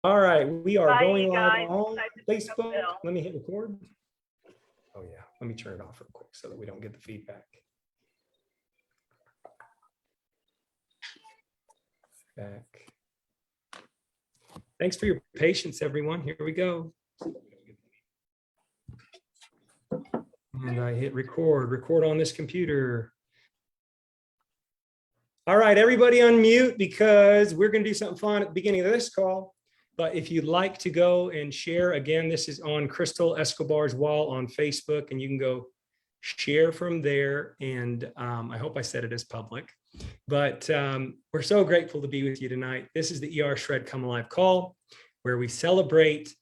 All right, we are Bye, going you live guys. on I just Facebook. Bill. Let me hit record. Oh yeah, let me turn it off real quick so that we don't get the feedback. Back. Thanks for your patience, everyone. Here we go. And I hit record on this computer. All right, everybody unmute because we're going to do something fun at the beginning of this call. But if you'd like to go and share, again, this is on Crystal Escobar's wall on Facebook, and you can go share from there. And I hope I said it as public. But we're so grateful to be with you tonight. This is the ER Shred Come Alive call, where we celebrate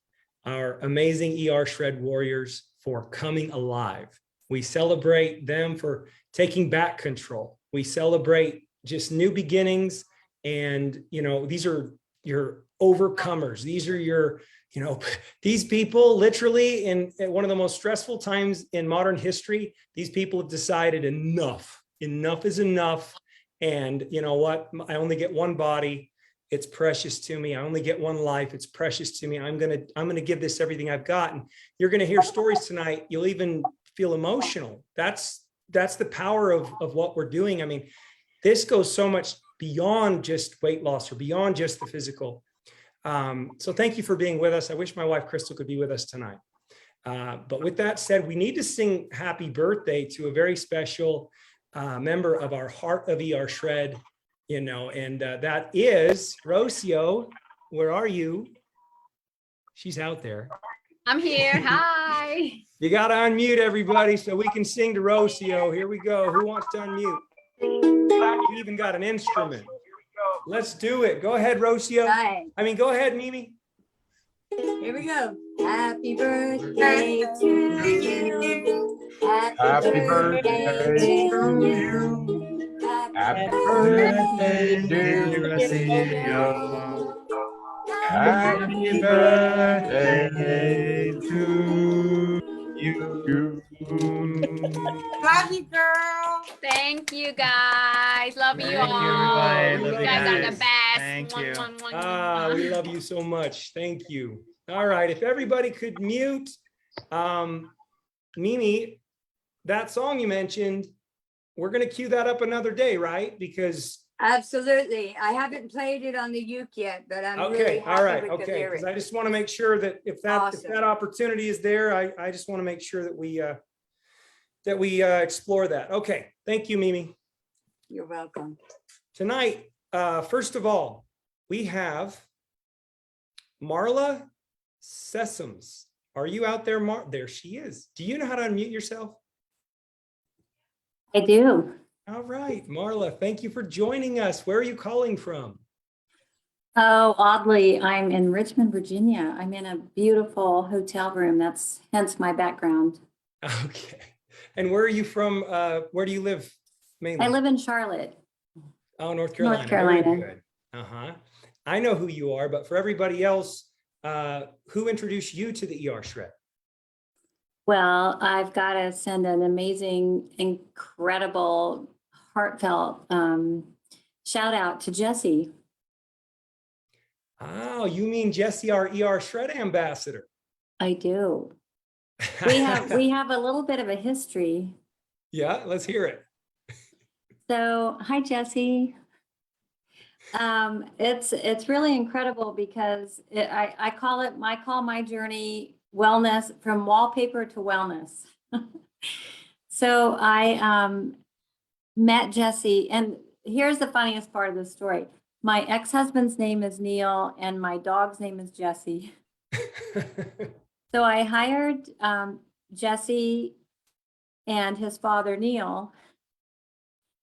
our amazing ER Shred warriors for coming alive. We celebrate them for taking back control. We celebrate just new beginnings. And, you know, these are your overcomers. These are your, you know, these people literally in one of the most stressful times in modern history, these people have decided enough is enough. And you know what? I only get one body. It's precious to me. I only get one life. It's precious to me. I'm going to give this everything I've got. And you're going to hear stories tonight. You'll even feel emotional. That's the power of what we're doing. I mean, this goes so much beyond just weight loss or beyond just the physical. So thank you for being with us. I wish my wife, Crystal, could be with us tonight. But with that said, we need to sing happy birthday to a very special member of our Heart of ER Shred, you know, and that is Rocio. Where are you? She's out there. I'm here. Hi. You got to unmute everybody so we can sing to Rocio. Here we go. Who wants to unmute? We even got an instrument. Let's do it. Go ahead, Rocio. Right. I mean, go ahead, Mimi. Here we go. Happy birthday to you. Happy birthday to you. Happy birthday, dear Rocio. Happy birthday to you. Love you, girl. Thank you guys. Love you Thank you, all. everybody. You Love you guys are guys. the best. Thank you. Mwah, mwah, mwah, Ah, mwah. we love you so much. Thank you. All right. If everybody could mute, Mimi, that song you mentioned, we're going to cue that up another day, right? Because Absolutely. I haven't played it on the uke yet, but I'm really okay, happy all right, with the okay. Because lyrics. I just want to make sure that if that Awesome. opportunity is there, I just want to make sure that we explore that. Okay. Thank you, Mimi. You're welcome. Tonight, first of all, we have Marla Sessoms. Are you out there, There she is. Do you know how to unmute yourself? I do. All right, Marla, thank you for joining us. Where are you calling from? Oh, oddly, I'm in Richmond, Virginia. I'm in a beautiful hotel room. That's hence my background. Okay. And where are you from? Where do you live mainly? I live in Charlotte. Oh, North Carolina. North Carolina. Very good. Uh-huh. I know who you are, but for everybody else, who introduced you to the ER Shred? Well, I've got to send an amazing, incredible, heartfelt shout out to Jesse. Oh, you mean Jesse, our ER Shred ambassador? I do. We have a little bit of a history. Yeah, let's hear it. So, hi, Jesse. It's really incredible because I call my journey wellness, from wallpaper to wellness. So I met Jesse, and here's the funniest part of the story. My ex-husband's name is Neil, and my dog's name is Jesse. So I hired Jesse and his father, Neil,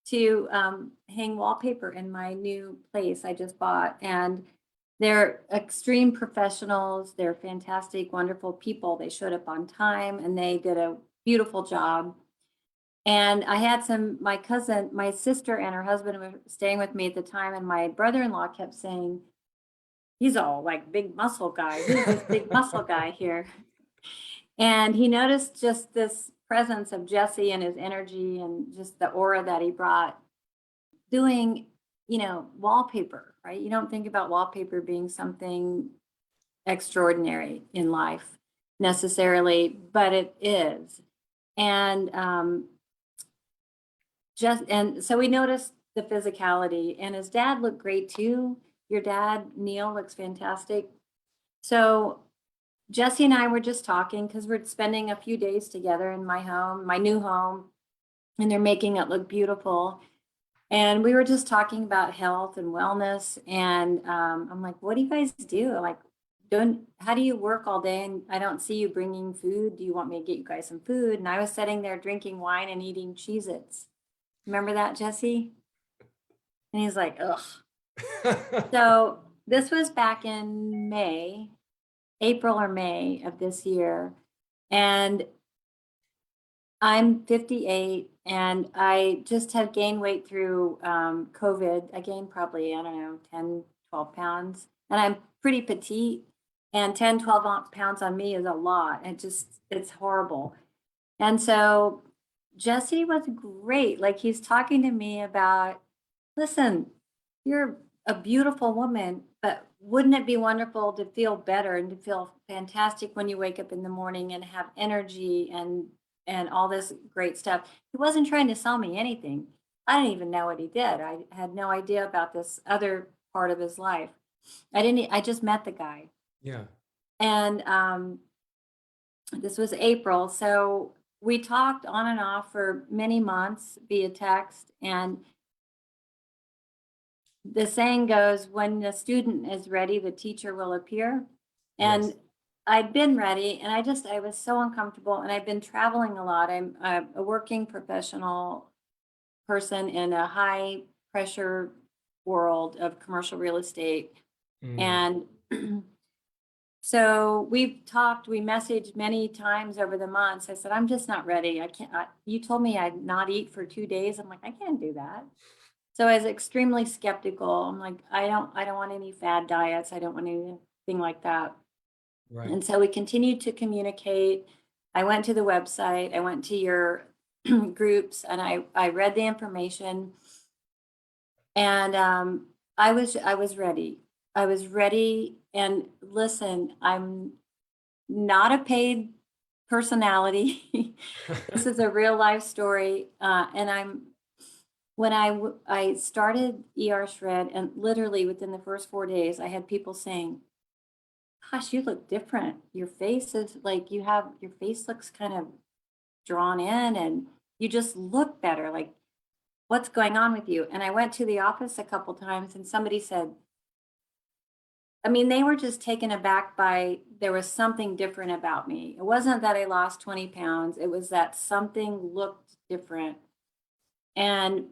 to hang wallpaper in my new place I just bought. And they're extreme professionals. They're fantastic, wonderful people. They showed up on time and they did a beautiful job. And I had my sister and her husband were staying with me at the time. And my brother-in-law kept saying, he's all like big muscle guy. Who's this big muscle guy here? And he noticed just this presence of Jesse and his energy and just the aura that he brought doing, you know, wallpaper, right? You don't think about wallpaper being something extraordinary in life necessarily, but it is. And so we noticed the physicality, and his dad looked great too. Your dad, Neil, looks fantastic. So Jesse and I were just talking because we're spending a few days together in my home, my new home, and they're making it look beautiful. And we were just talking about health and wellness. And I'm like, what do you guys do? Like, how do you work all day? And I don't see you bringing food. Do you want me to get you guys some food? And I was sitting there drinking wine and eating Cheez-Its. Remember that, Jesse? And he's like, ugh. So this was back in April or May of this year. And I'm 58 and I just have gained weight through COVID. I gained probably, I don't know, 10, 12 pounds. And I'm pretty petite, and 10, 12 pounds on me is a lot. It's horrible. And so Jesse was great. Like, he's talking to me about, listen, you're a beautiful woman, but wouldn't it be wonderful to feel better and to feel fantastic when you wake up in the morning and have energy and all this great stuff? He wasn't trying to sell me anything. I didn't even know what he did. I had no idea about this other part of his life. I just met the guy. Yeah. And this was April. So we talked on and off for many months via text. And the saying goes, when the student is ready, the teacher will appear. And Yes. I'd been ready, and I was so uncomfortable, and I've been traveling a lot. I'm a working professional person in a high pressure world of commercial real estate. Mm. And so we messaged many times over the months. I said, I'm just not ready. You told me I'd not eat for 2 days. I'm like, I can't do that. So I was extremely skeptical. I'm like, I don't want any fad diets. I don't want anything like that. Right. And so we continued to communicate. I went to the website, I went to your groups, and I read the information. And I was ready. I was ready. And listen, I'm not a paid personality. This is a real life story. And when I started ER Shred, and literally within the first 4 days, I had people saying, gosh, you look different. Your face is like, your face looks kind of drawn in, and you just look better. Like, what's going on with you? And I went to the office a couple times, and somebody said, I mean, they were just taken aback by, there was something different about me. It wasn't that I lost 20 pounds. It was that something looked different. And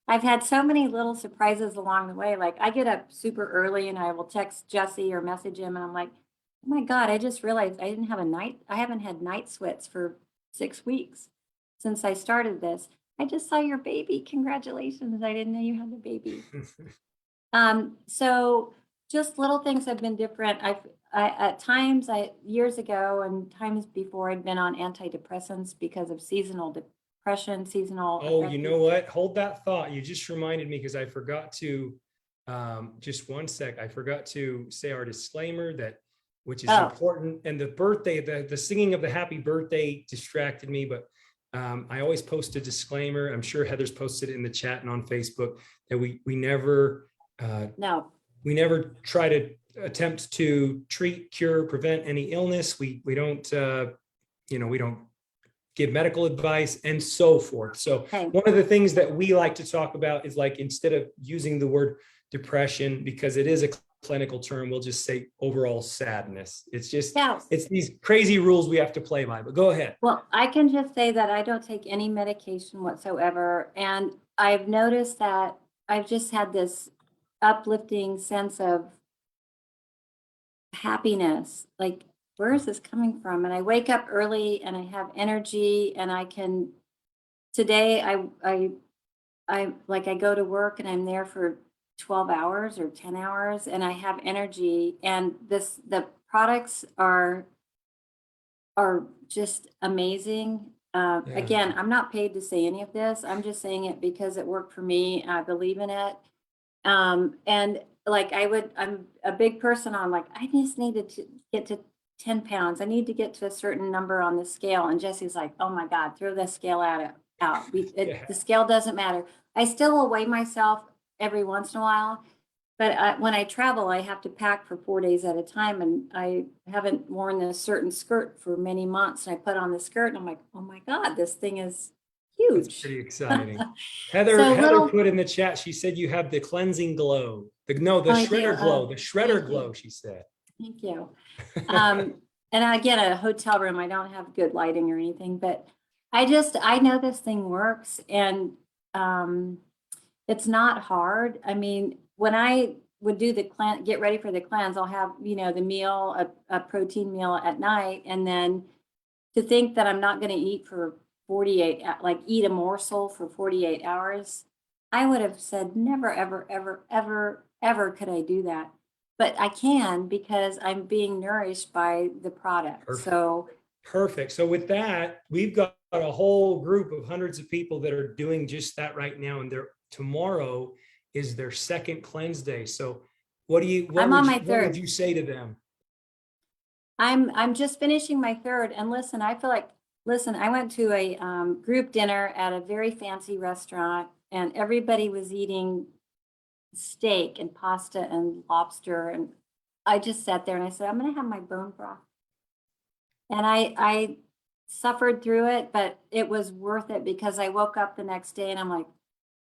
I've had so many little surprises along the way. Like, I get up super early and I will text Jesse or message him, and I'm like, oh my God, I just realized I haven't had night sweats for 6 weeks since I started this. I just saw your baby. Congratulations. I didn't know you had a baby. So just little things have been different. At times, years ago and times before, I'd been on antidepressants because of seasonal depression, seasonal. Oh, you know what? Hold that thought. You just reminded me, because I forgot to, just one sec. I forgot to say our disclaimer which is important. And the birthday, the singing of the happy birthday distracted me, but I always post a disclaimer. I'm sure Heather's posted it in the chat and on Facebook, that we never, we never try to attempt to treat, cure, prevent any illness. We don't, we don't give medical advice and so forth. So one of the things that we like to talk about is, like, instead of using the word depression, because it is a clinical term, we'll just say overall sadness. It's just, it's these crazy rules we have to play by, but go ahead. Well, I can just say that I don't take any medication whatsoever. And I've noticed that I've just had this uplifting sense of happiness. Like, where is this coming from? And I wake up early and I have energy, and today I go to work and I'm there for 12 hours or 10 hours, and I have energy. And the products are just amazing. Again, I'm not paid to say any of this. I'm just saying it because it worked for me. I believe in it. And like I'm a big person on like, I just needed to get to 10 pounds. I need to get to a certain number on the scale. And Jesse's like, oh my God, throw the scale out. Yeah. The scale doesn't matter. I still will weigh myself every once in a while. But when I travel, I have to pack for 4 days at a time. And I haven't worn a certain skirt for many months. And I put on the skirt and I'm like, oh my God, this thing is huge. That's pretty exciting. Heather, So Heather little- put in the chat, she said you have the cleansing glow. The I do, shredder glow, the shredder thank you. glow, she said. Thank you. And I get a hotel room. I don't have good lighting or anything, but I know this thing works, and it's not hard. I mean, when I would do the get ready for the cleanse, I'll have, the meal, a protein meal at night. And then to think that I'm not going to eat for 48, like eat a morsel for 48 hours, I would have said never, ever, ever, ever, ever could I do that. But I can, because I'm being nourished by the product. Perfect. So Perfect. So with that, we've got a whole group of hundreds of people that are doing just that right now. And tomorrow is their second cleanse day. So what I'm on my what third. would you say to them? I'm just finishing my third. And listen, I feel like, I went to a group dinner at a very fancy restaurant, and everybody was eating steak and pasta and lobster. And I just sat there and I said, I'm going to have my bone broth. And I suffered through it, but it was worth it, because I woke up the next day and I'm like,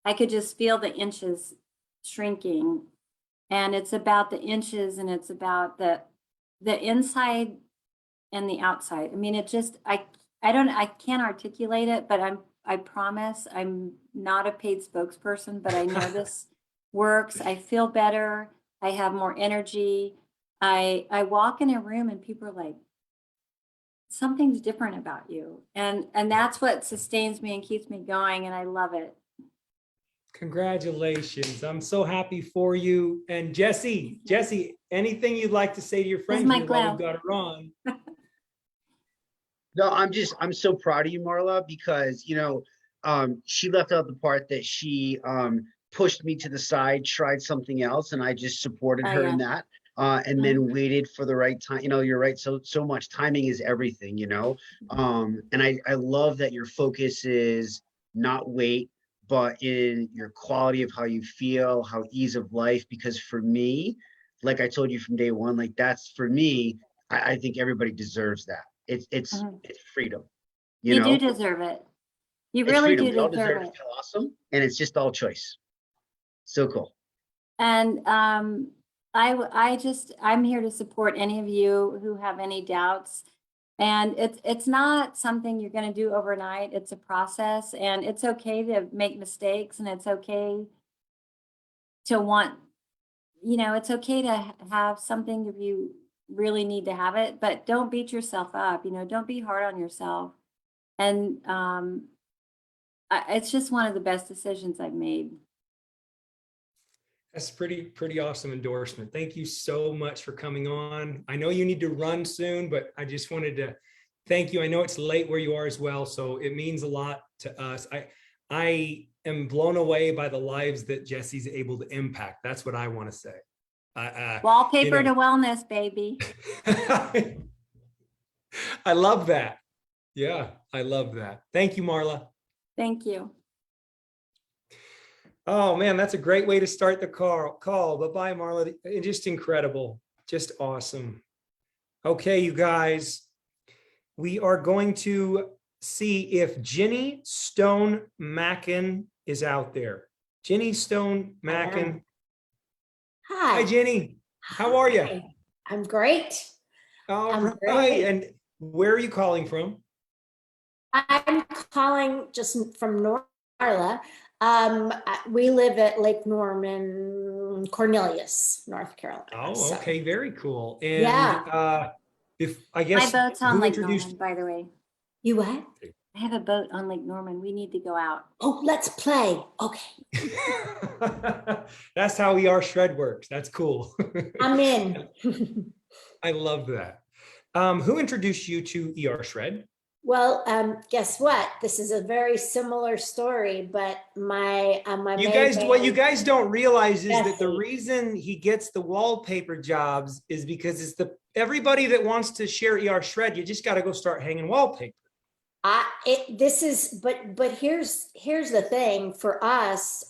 I could just feel the inches shrinking. And it's about the inches, and it's about the inside and the outside. I mean, it just, I can't articulate it, but I promise I'm not a paid spokesperson, but I know this works. I feel better. I have more energy. I walk in a room and people are like, something's different about you. And that's what sustains me and keeps me going. And I love it. Congratulations. I'm so happy for you. And Jesse, anything you'd like to say to your friends my here while glow. we've got her on? No, I'm so proud of you, Marla, because, she left out the part that she pushed me to the side, tried something else, and I just supported her in that. And then waited for the right time. You're right. So much timing is everything, and I love that your focus is not weight, but in your quality of how you feel, how ease of life. Because for me, like I told you from day one, like that's for me, I think everybody deserves that. It's freedom. You do deserve it. You It's really freedom. do We all deserve deserve to it. feel awesome, and it's just all choice. So cool. And I'm here to support any of you who have any doubts. And it's not something you're going to do overnight. It's a process, and it's okay to make mistakes, and it's okay to want, it's okay to have something if you really need to have it, but don't beat yourself up. Don't be hard on yourself. And it's just one of the best decisions I've made. That's pretty awesome endorsement. Thank you so much for coming on. I know you need to run soon, but I just wanted to thank you. I know it's late where you are as well, so it means a lot to us. I am blown away by the lives that Jesse's able to impact. That's what I want to say. Wallpaper to wellness, baby. I love that. Yeah, I love that. Thank you, Marla. Thank you. Oh man, that's a great way to start the call. Bye-bye, Marla. Just incredible. Just awesome. Okay, you guys, we are going to see if Ginny Stone Mackin is out there. Ginny Stone Mackin. Hi, Ginny. How are you? Hi. I'm great. All I'm right. great. And where are you calling from? I'm calling just from North Carolina. We live at Lake Norman, Cornelius, North Carolina. Oh, okay. Very cool. And Yeah. if I guess My boat's on who Lake introduced Norman, by the way. You what? I have a boat on Lake Norman. We need to go out. Oh, let's play. Okay. That's how Shred works. That's cool. I'm in. I love that. Who introduced you to Shred? Well, guess what? This is a very similar story, but my You main guys, what man, you guys don't realize is that the Jesse. reason he gets the wallpaper jobs is because it's everybody that wants to share ER Shred, you just got to go start hanging wallpaper. But here's the thing for us.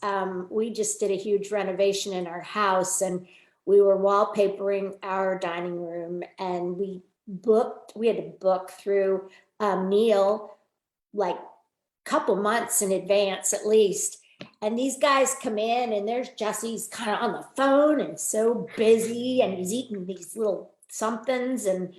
We just did a huge renovation in our house, and we were wallpapering our dining room, and we had to book through Neil like a couple months in advance at least. And these guys come in, and there's Jesse's kind of on the phone and so busy, and he's eating these little somethings, and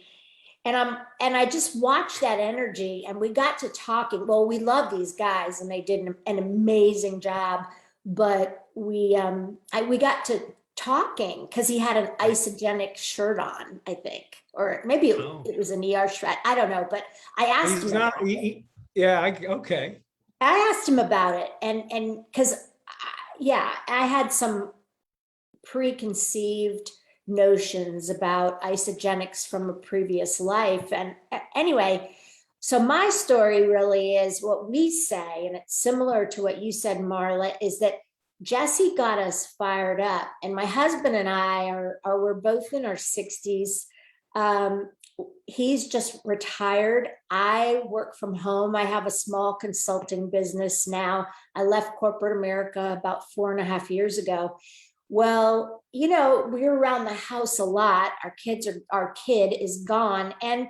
I just watched that energy, and we got to talking. Well, we love these guys, and they did an amazing job. But we got to talking because he had an Isagenix shirt on, I think, or maybe it was an ER Shred. I don't know, but I asked him. Okay. I asked him about it, and because I had some preconceived notions about Isagenix from a previous life. And anyway, so my story really is what we say, and it's similar to what you said, Marla, is that Jesse got us fired up. And my husband and I we're both in our 60s. He's just retired. I work from home. I have a small consulting business now. I left corporate America about 4.5 years ago. Well, we're around the house a lot. Our kid is gone. And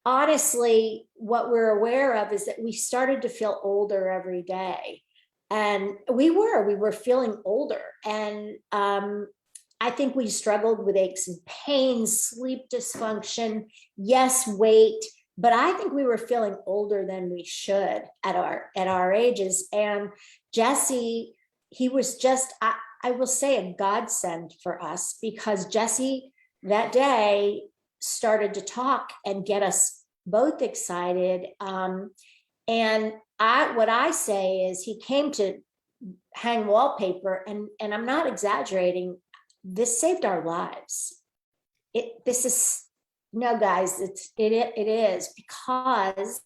honestly, what we're aware of is that we started to feel older every day. And we were feeling older. And I think we struggled with aches and pains, sleep dysfunction, yes, weight, but I think we were feeling older than we should at our ages. And Jesse, he was just, I will say, a godsend for us, because Jesse that day started to talk and get us both excited. And what I say is he came to hang wallpaper, and I'm not exaggerating. This saved our lives. No, guys, it is because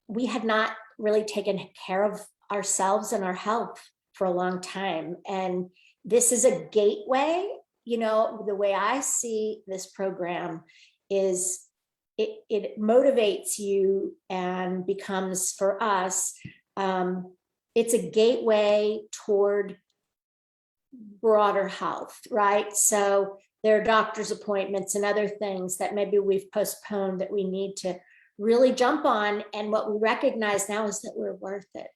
we had not really taken care of ourselves and our health for a long time. And this is a gateway. The way I see this program is it motivates you and becomes, for us, it's a gateway toward broader health, right? So there are doctor's appointments and other things that maybe we've postponed that we need to really jump on. And what we recognize now is that we're worth it.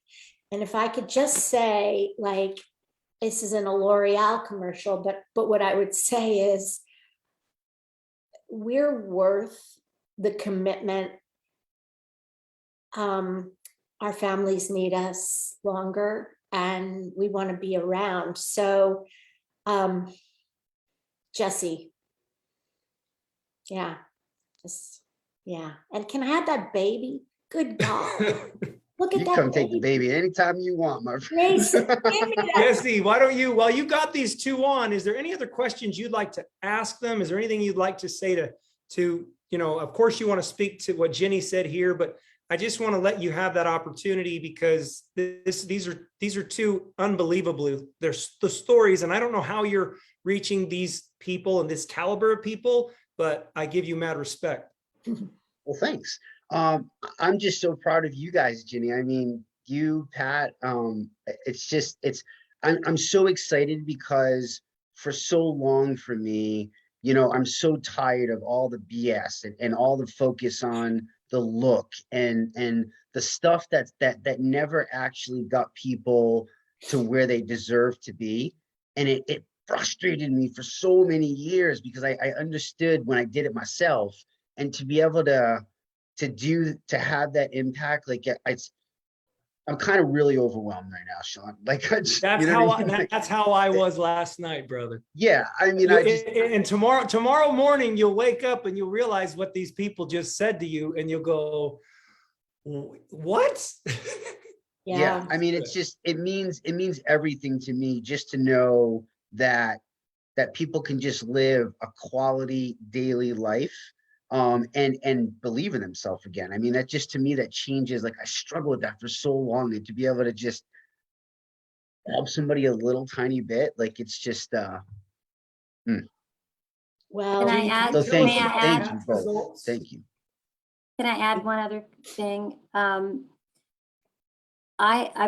And if I could just say, like, this isn't a L'Oreal commercial, but what I would say is we're worth the commitment. Our families need us longer, and we want to be around. So, Jesse, and can I have that baby? Good God. Look at You that come take the baby. baby anytime you want, my friend. Jason, give me that. Jesse, why don't you, while you got these two on, is there any other questions you'd like to ask them? Is there anything you'd like to say to of course you want to speak to what Jenny said here, but I just want to let you have that opportunity, because these are two unbelievably, there's the stories, and I don't know how you're reaching these people and this caliber of people, but I give you mad respect. Well, thanks. I'm just so proud of you guys, Jenny. I mean, you, Pat, I'm so excited because for so long for me, I'm so tired of all the BS and all the focus on the look and the stuff that never actually got people to where they deserve to be. And it frustrated me for so many years, because I understood when I did it myself, and to be able to have that impact, like I'm kind of really overwhelmed right now, Sean. Like, That's how I was last night, brother. Yeah, I mean, and tomorrow morning you'll wake up and you'll realize what these people just said to you, and you'll go, what? Yeah, I mean, it means everything to me just to know that people can just live a quality daily life and believe in themselves again. I mean, that just, to me, that changes. Like, I struggled with that for so long, and to be able to just help somebody a little tiny bit, like, it's just Well, Can I add, so thank may you, I thank add, you both, thank you. can I add one other thing? I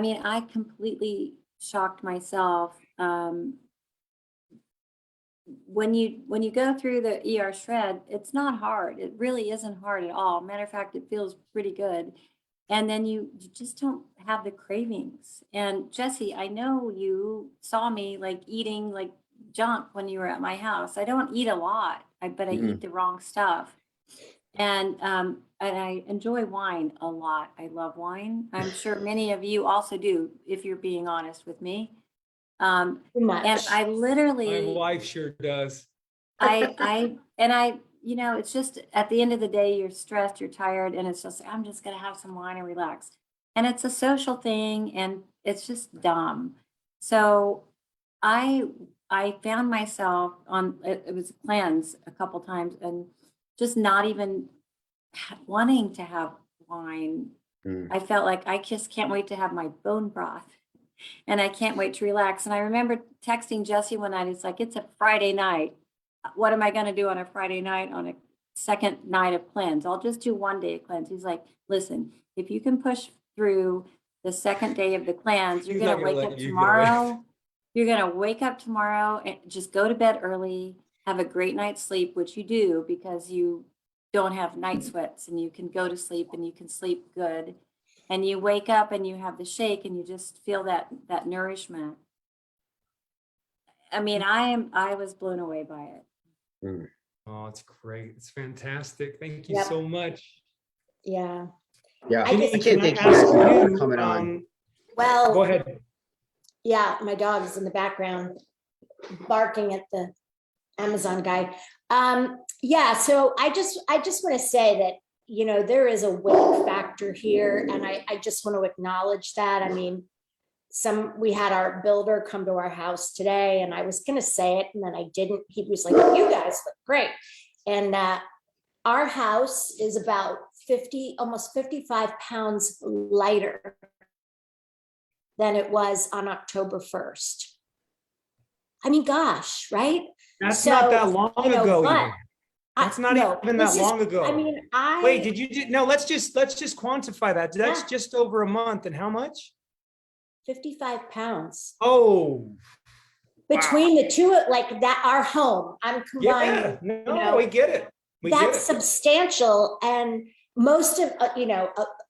mean, I completely shocked myself. When you go through the ER shred, it's not hard. It really isn't hard at all. Matter of fact, it feels pretty good. And then you just don't have the cravings. And Jesse, I know you saw me like eating like junk when you were at my house. I don't eat a lot, but I eat the wrong stuff. And I enjoy wine a lot. I love wine. I'm sure many of you also do, if you're being honest with me. too much. And I My literally, wife sure does. you know, it's just at the end of the day, you're stressed, you're tired, and it's just, I'm just gonna have some wine and relax. And it's a social thing, and it's just dumb. So I found myself on, it was a cleanse a couple times, and just not even wanting to have wine. I felt like I just can't wait to have my bone broth. And I can't wait to relax. And I remember texting Jesse one night. It's like, it's a Friday night. What am I going to do on a Friday night on a second night of cleanse? I'll just do one day of cleanse. He's like, listen, if you can push through the second day of the cleanse, you're He's going not to gonna wake let up you go. tomorrow. You're going to wake up tomorrow and just go to bed early, have a great night's sleep, which you do because you don't have night sweats, and you can go to sleep and you can sleep good. And you wake up and you have the shake and you just feel that nourishment. I mean, I was blown away by it. Oh, it's great. It's fantastic. Thank you Yep. so much. Yeah. Yeah, I Jenny, just- can't can thank I you guys ask enough for you, coming on. Well, go ahead. yeah, my dog is in the background barking at the Amazon guy. Yeah, so I just want to say that, you know, there is a weight factor here, and I just want to acknowledge that. I mean, we had our builder come to our house today, and I was going to say it, and then I didn't. He was like, you guys look great. And our house is about almost 55 pounds lighter than it was on October 1st. I mean, gosh, right? That's So, not that long you know, ago. but Even. That's not even that long ago. I mean, Wait, did you no, let's just quantify that. That's Yeah. just over a month. And how much? 55 pounds Oh, between the two, like that, our home, I'm combining. yeah. No, you know, we get it. We that's get it. substantial. And most of,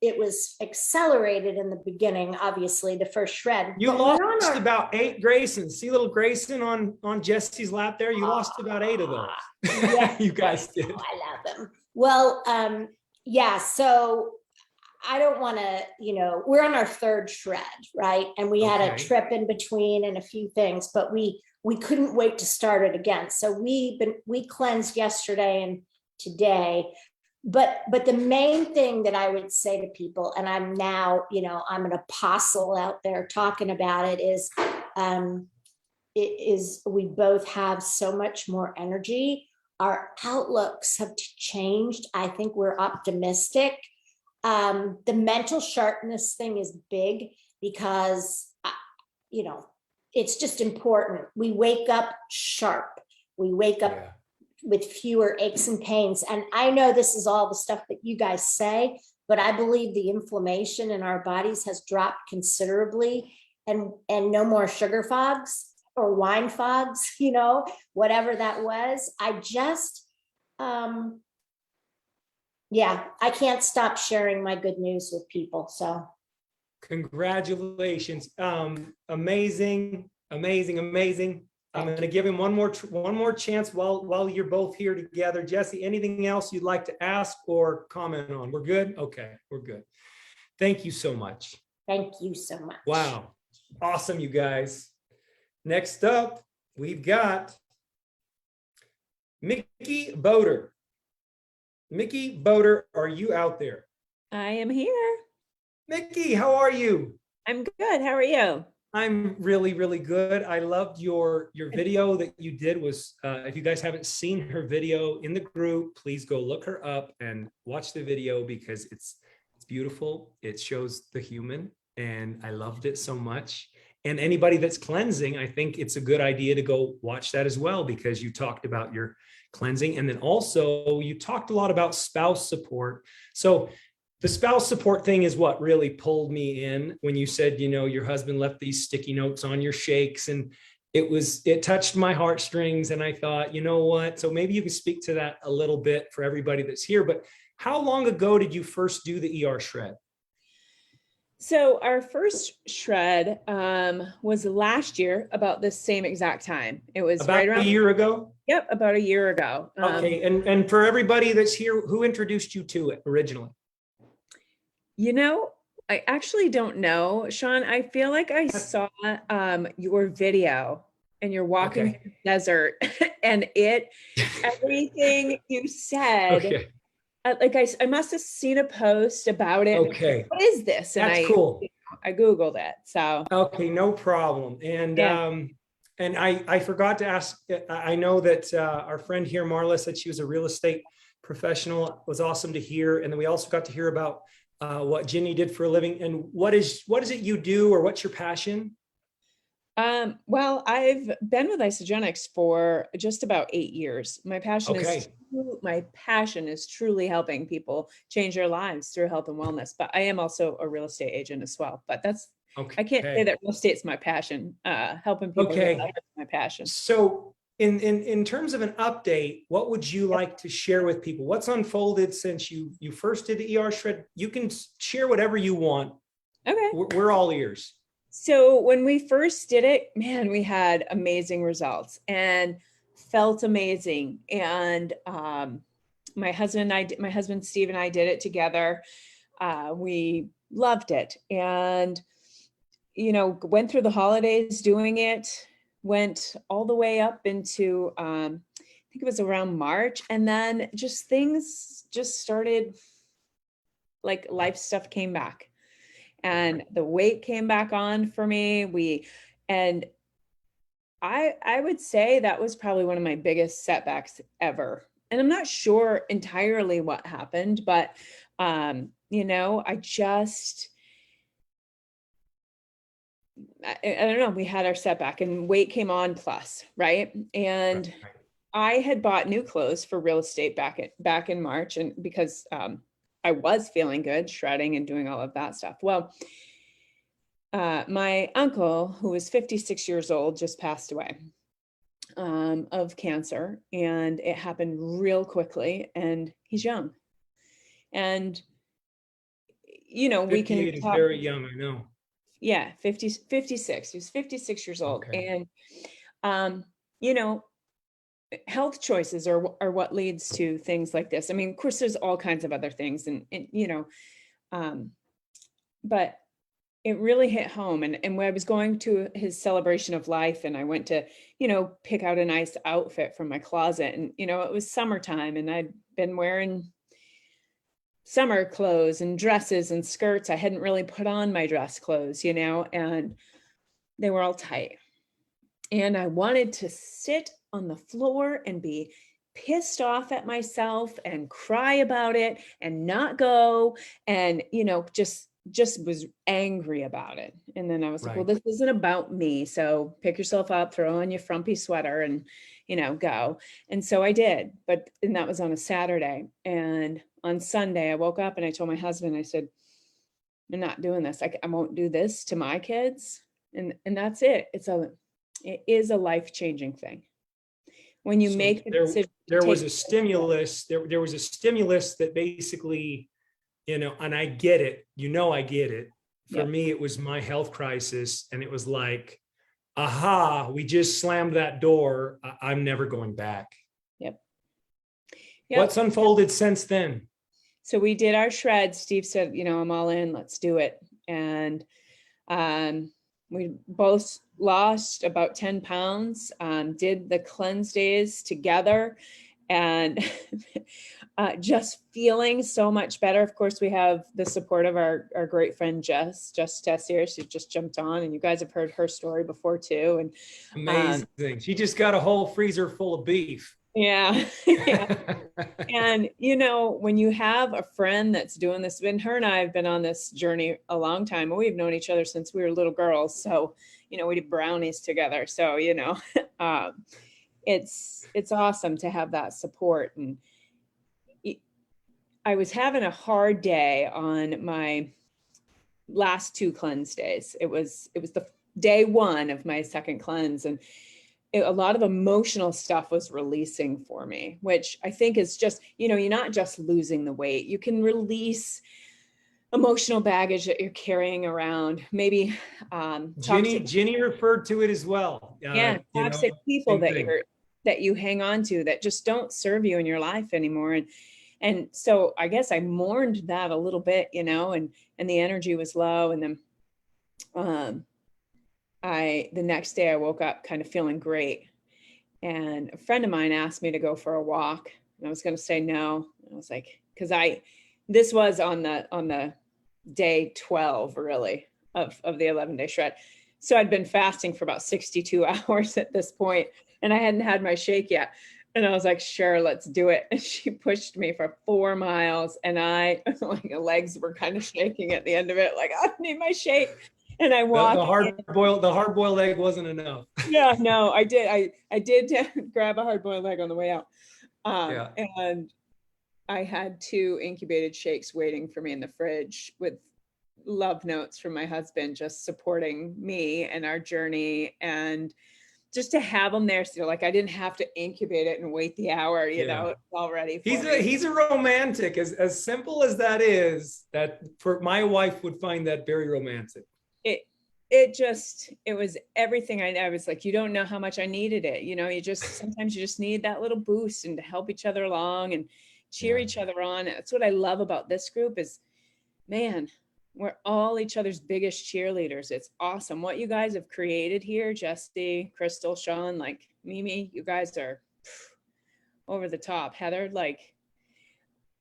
it was accelerated in the beginning, obviously, the first shred. You but we're on lost our- about 8 Graysons. See little Grayson on Jesse's lap there? You lost about 8 of those. Yeah. You guys did. Oh, I love them. Well, yeah, so I don't want to, we're on our third shred, right? And we had a Okay. trip in between and a few things, but we couldn't wait to start it again. So we cleansed yesterday and today. But the main thing that I would say to people, and I'm now, I'm an apostle out there talking about it, is we both have so much more energy. Our outlooks have changed. I think we're optimistic. The mental sharpness thing is big because, it's just important. We wake up sharp. We wake up with fewer aches and pains. And I know this is all the stuff that you guys say, but I believe the inflammation in our bodies has dropped considerably, and no more sugar fogs or wine fogs, whatever that was. I just, I can't stop sharing my good news with people. So Congratulations. Amazing. I'm going to give him one more chance while you're both here together. Jesse, anything else you'd like to ask or comment on? We're good? Okay, we're good. Thank you so much. thank you so much. Wow. Awesome, you guys. Next up, we've got Mickey Boder. Mickey Boder, are you out there? I am here. Mickey, how are you? I'm good. How are you? I'm really, really good. I loved your video that you did was, if you guys haven't seen her video in the group, please go look her up and watch the video because it's beautiful. It shows the human and I loved it so much. And anybody that's cleansing, I think it's a good idea to go watch that as well because you talked about your cleansing. And then also you talked a lot about spouse support. So the spouse support thing is what really pulled me in when you said, you know, your husband left these sticky notes on your shakes and it touched my heartstrings. And I thought, you know what? So maybe you can speak to that a little bit for everybody that's here. But how long ago did you first do the ER shred? So our first shred was last year, about the same exact time. It was About right around a year ago? Yep, about a year ago. Okay, and for everybody that's here, who introduced you to it originally? You know, I actually don't know, Sean. I feel like I saw your video and you're walking Okay. through the desert and everything you said, Okay, like I must have seen a post about it. okay, What is this? And that's cool. I Googled it. So Okay, no problem. And Yeah. and I forgot to ask, I know that our friend here, Marla, said she was a real estate professional. It was awesome to hear. And then we also got to hear about what Ginny did for a living. And what is it you do or what's your passion? Well, I've been with Isagenix for just about 8 years. Okay. My passion is truly helping people change their lives through health and wellness. But I am also a real estate agent as well. But I can't say that real estate's my passion. Helping people Okay. get help is my passion. So in terms of an update, what would you like to share with people? What's unfolded since you first did the ER shred? You can share whatever you want. Okay. We're all ears. So when we first did it, man, we had amazing results and felt amazing. And my husband Steve and I did it together. We loved it, and went through the holidays doing it. Went all the way up into I think it was around March, and then things started, like life stuff came back. And the weight came back on for me. I would say that was probably one of my biggest setbacks ever. And I'm not sure entirely what happened, but I don't know, we had our setback and weight came on plus, right? And Right. I had bought new clothes for real estate back in March, and because I was feeling good, shredding and doing all of that stuff. Well, my uncle, who was 56 years old, just passed away of cancer, and it happened real quickly, and he's young. And, we can 58 is talk. very young, I know. Yeah, 56. He was 56 years old. Okay. And, health choices are what leads to things like this. I mean, of course, there's all kinds of other things but it really hit home. And when I was going to his celebration of life, and I went to, pick out a nice outfit from my closet, and, it was summertime, and I'd been wearing summer clothes and dresses and skirts. I hadn't really put on my dress clothes, and they were all tight. And I wanted to sit on the floor and be pissed off at myself and cry about it and not go, and just was angry about it. And then I was like, well, this isn't about me, so pick yourself up, throw on your frumpy sweater, and go. And so I did, and that was on a Saturday. And on Sunday I woke up and I told my husband, I said, I'm not doing this. I won't do this to my kids. And that's it. It is a life-changing thing. When you make the decision. There was a stimulus, there was a stimulus that basically, and I get it, I get it. For me, it was my health crisis. And it was like, aha, we just slammed that door. I'm never going back. Yep. What's unfolded since then? So we did our shred. Steve said, I'm all in, let's do it. And we both lost about 10 pounds, did the cleanse days together. and just feeling so much better. Of course, we have the support of our great friend Jess Tessier. She just jumped on, and you guys have heard her story before too. And amazing. She just got a whole freezer full of beef. Yeah. Yeah. And, you know, when you have a friend that's doing this, and her and I have been on this journey a long time, and we've known each other since we were little girls. So, you know, we did brownies together. So, you know, it's awesome to have that support. And I was having a hard day on my last 2 cleanse days. It was the day 1 of my second cleanse, and a lot of emotional stuff was releasing for me, which I think is just, you know, you're not just losing the weight. You can release emotional baggage that you're carrying around. Maybe Ginny referred to it as well. Yeah, toxic people that you hang on to that just don't serve you in your life anymore. And so I guess I mourned that a little bit, you know, and the energy was low. And then the next day I woke up kind of feeling great. And a friend of mine asked me to go for a walk, and I was going to say no. I was like, because this was on the day 12 really of the 11-day shred. So I'd been fasting for about 62 hours at this point, and I hadn't had my shake yet. And I was like, sure, let's do it. And she pushed me for 4 miles, and my legs were kind of shaking at the end of it. Like, I need my shake. And I walked. The hard boiled egg wasn't enough. Yeah, no, I did grab a hard boiled egg on the way out. And I had 2 incubated shakes waiting for me in the fridge with love notes from my husband, just supporting me and our journey. And just to have them there, so like I didn't have to incubate it and wait the hour, you know, already. He's a romantic, as simple as that is. That for my wife would find that very romantic. It was everything. I was like, you don't know how much I needed it. You know, sometimes you just need that little boost, and to help each other along and cheer each other on. That's what I love about this group is, man, we're all each other's biggest cheerleaders. It's awesome. What you guys have created here, Jesse, Crystal, Sean, like Mimi, you guys are over the top. Heather, like,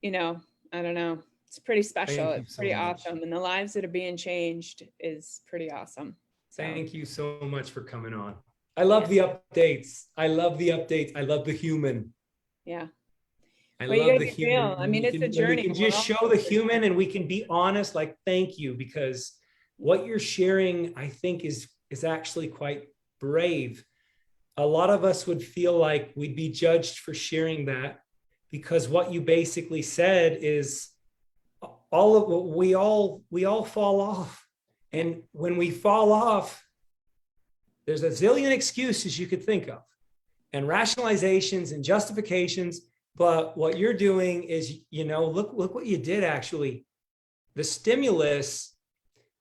you know, I don't know. It's pretty special. It's pretty awesome. And the lives that are being changed is pretty awesome. So. Thank you so much for coming on. I love the updates. I love the human. Yeah. I love the human. I mean, it's a journey. We can just show the human, and we can be honest, like, thank you, because what you're sharing, I think is actually quite brave. A lot of us would feel like we'd be judged for sharing that, because what you basically said is, we all fall off. And when we fall off, there's a zillion excuses you could think of, and rationalizations and justifications. But what you're doing is, you know, look what you did. Actually, the stimulus,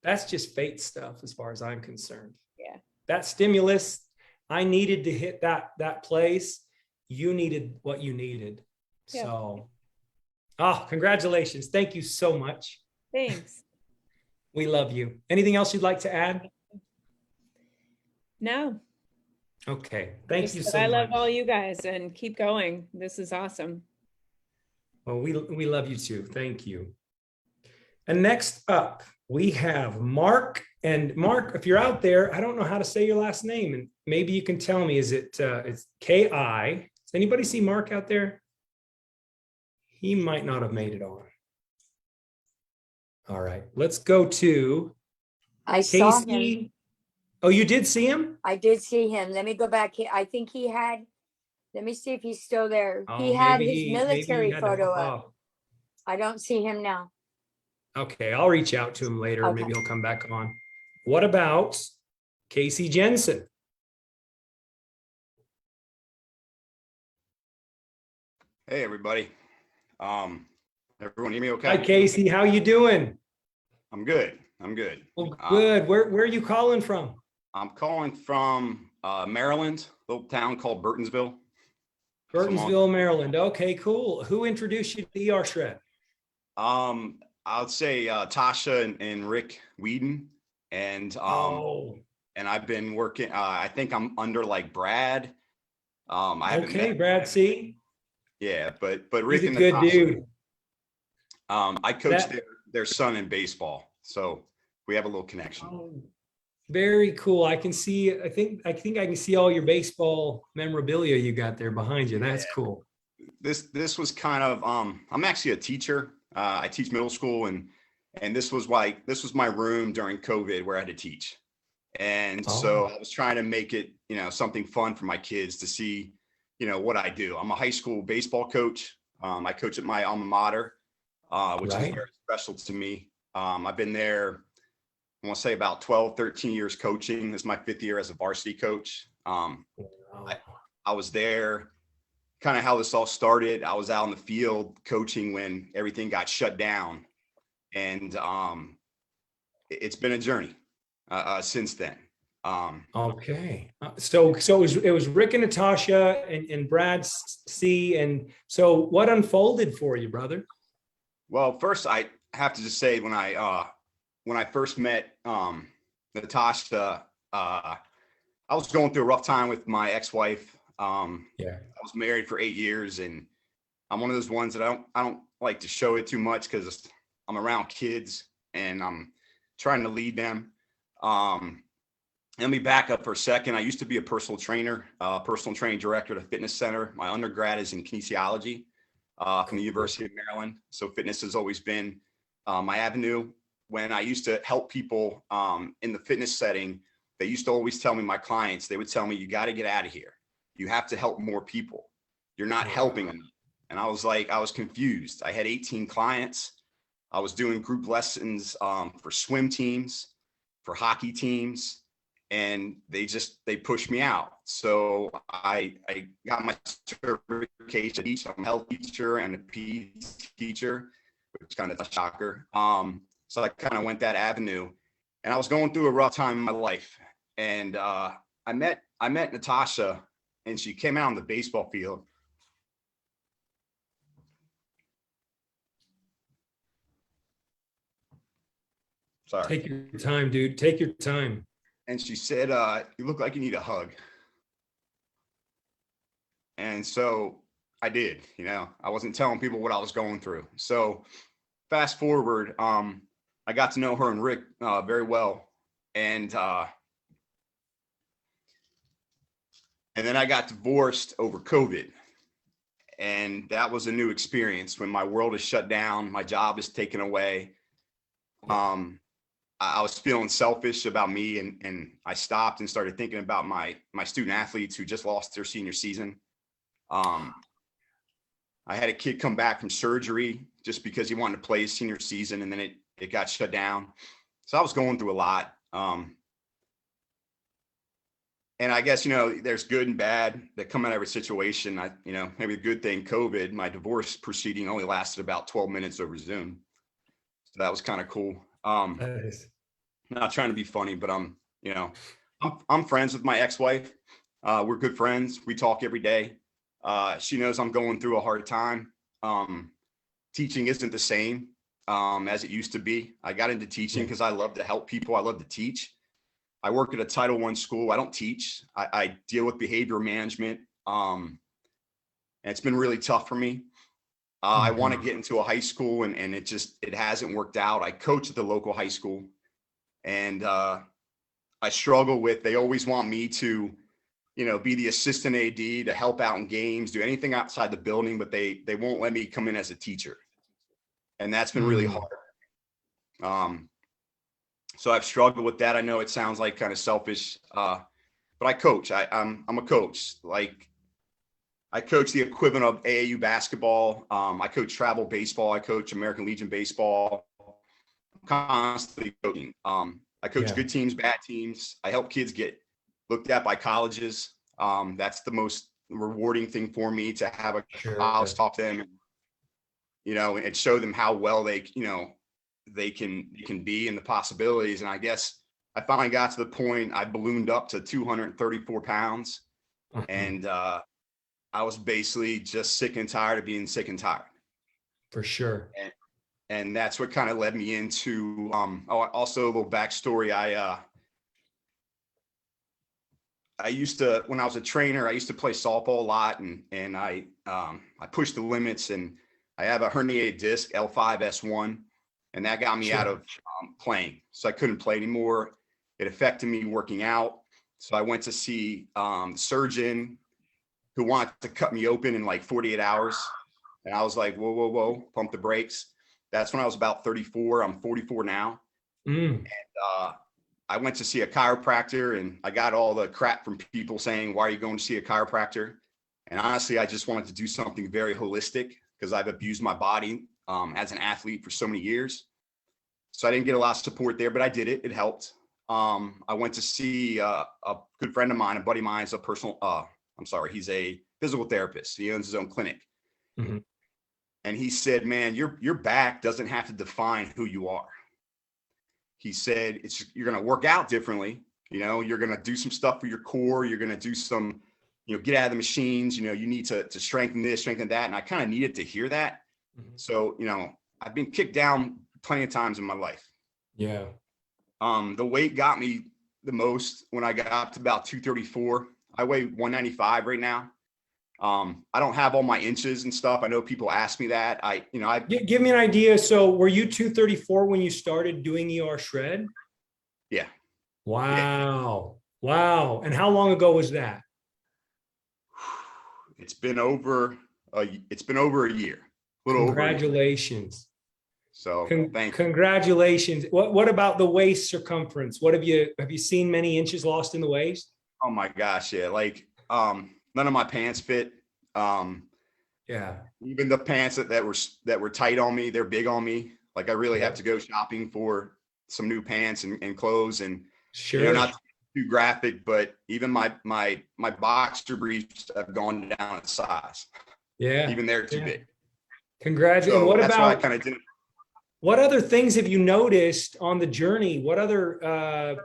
that's just fate stuff as far as I'm concerned. Yeah. That stimulus, I needed to hit that place. You needed what you needed. Yeah. So congratulations. Thank you so much. Thanks. We love you. Anything else you'd like to add? No. Okay. Thank you so much. I love all you guys, and keep going. This is awesome. Well, we love you too. Thank you. And next up, we have Mark. And Mark, if you're out there, I don't know how to say your last name, and maybe you can tell me, it's K-I. Does anybody see Mark out there? He might not have made it on. All right, let's go to saw Casey. him. Oh, you did see him? I did see him. Let me go back. I think he had, let me see if he's still there. Oh, he had maybe his military had photo up. I don't see him now. Okay, I'll reach out to him later. Okay. Maybe he'll come back on. What about Casey Jensen? Hey, everybody. Everyone hear me okay? Hi, Casey. How you doing? I'm good. Well, good. Where are you calling from? I'm calling from Maryland, a little town called Burtonsville. Burtonsville, Maryland. Okay, cool. Who introduced you to ER Shred? I'd say Tasha and Rick Whedon. And I've been working, I think I'm under like Brad. Okay, Brad C. Yeah, but He's Rick a and good Natasha, dude. I coached That- their son in baseball, so we have a little connection. Oh, very cool. I can see, I think I can see all your baseball memorabilia you got there behind you. That's Yeah. cool. This was kind of I'm actually a teacher. I teach middle school, and this was my room during COVID where I had to teach. And so I was trying to make it, something fun for my kids to see, what I do. I'm a high school baseball coach. I coach at my alma mater, which is Right. very special to me. I've been there, I want to say about 12, 13 years coaching. This is my 5th year as a varsity coach. I was there, kind of how this all started. I was out in the field coaching when everything got shut down. And it's been a journey since then. Okay. So it was Rick and Natasha and Brad C. And so what unfolded for you, brother? Well, first I have to just say when I first met Natasha, I was going through a rough time with my ex-wife. Yeah. I was married for 8 years, and I'm one of those ones that I don't like to show it too much because I'm around kids and I'm trying to lead them. Let me back up for a second. I used to be a personal trainer, personal training director at a fitness center. My undergrad is in kinesiology from the University of Maryland. So fitness has always been my avenue. When I used to help people in the fitness setting, they used to always tell me, my clients, they would tell me, you got to get out of here. You have to help more people. You're not helping them. And I was confused. I had 18 clients. I was doing group lessons for swim teams, for hockey teams, and they pushed me out. So I got my certification. I'm a health teacher and a PE teacher, which is kind of a shocker. So I kind of went that avenue, and I was going through a rough time in my life. And I met Natasha, and she came out on the baseball field. Sorry. Take your time, dude. Take your time. And she said, you look like you need a hug. And so I did, I wasn't telling people what I was going through. So fast forward, I got to know her and Rick very well. And then I got divorced over COVID. And that was a new experience when my world is shut down, my job is taken away. I was feeling selfish about me, and I stopped and started thinking about my student athletes who just lost their senior season. I had a kid come back from surgery just because he wanted to play his senior season, and then it got shut down. So I was going through a lot. And I guess, there's good and bad that come out of every situation. Maybe the good thing, COVID, my divorce proceeding only lasted about 12 minutes over Zoom. So that was kind of cool. Nice. Not trying to be funny, but I'm friends with my ex-wife. We're good friends. We talk every day. She knows I'm going through a hard time. Teaching isn't the same as it used to be. I got into teaching because I love to help people. I love to teach. I work at a Title I school. I don't teach. I deal with behavior management. And it's been really tough for me. I want to get into a high school, and it hasn't worked out. I coach at the local high school, and I struggle with, they always want me to, be the assistant AD, to help out in games, do anything outside the building, but they won't let me come in as a teacher. And that's been really hard. So I've struggled with that. I know it sounds like kind of selfish, but I coach. I'm a coach. Like, I coach the equivalent of AAU basketball. I coach travel baseball. I coach American Legion baseball. I'm constantly coaching. I coach good teams, bad teams. I help kids get looked at by colleges. That's the most rewarding thing for me, to have a college talk to them, and show them how well they can be, and the possibilities. And I guess I finally got to the point, I ballooned up to 234 pounds. And I was basically just sick and tired of being sick and tired. For sure. And that's what kind of led me into, also a little backstory. I used to, when I was a trainer, I used to play softball a lot, and I pushed the limits, and I have a herniated disc, L5S1, and that got me out of playing. So I couldn't play anymore. It affected me working out. So I went to see the surgeon who wanted to cut me open in like 48 hours. And I was like, whoa, whoa, whoa, pump the brakes. That's when I was about 34. I'm 44 now. And I went to see a chiropractor, and I got all the crap from people saying, why are you going to see a chiropractor? And honestly, I just wanted to do something very holistic because I've abused my body as an athlete for so many years. So I didn't get a lot of support there, but I did it. It helped. I went to see a good friend of mine, a buddy of mine, is a personal, he's a physical therapist. He owns his own clinic. Mm-hmm. And he said, man, your back doesn't have to define who you are. He said, you're going to work out differently. You know, you're going to do some stuff for your core. You're going to do some, get out of the machines. You need to strengthen this, strengthen that. And I kind of needed to hear that. Mm-hmm. So, I've been kicked down plenty of times in my life. Yeah. The weight got me the most when I got up to about 234. I weigh 195 right now. I don't have all my inches and stuff. I know people ask me that. Give me an idea. So were you 234 when you started doing ER shred? Yeah. Wow. Yeah. Wow. And how long ago was that? It's been over a year. Congratulations. So thank you. Congratulations. What about the waist circumference? Have you seen many inches lost in the waist? Oh my gosh. Yeah. Like, none of my pants fit. Yeah. Even the pants that were tight on me, they're big on me. Like I really have to go shopping for some new pants and clothes, and sure, not too graphic, but even my boxer briefs have gone down in size. Yeah. Even they're too big. Congratulations. So what that's about, why I kind of did it. What other things have you noticed on the journey? What other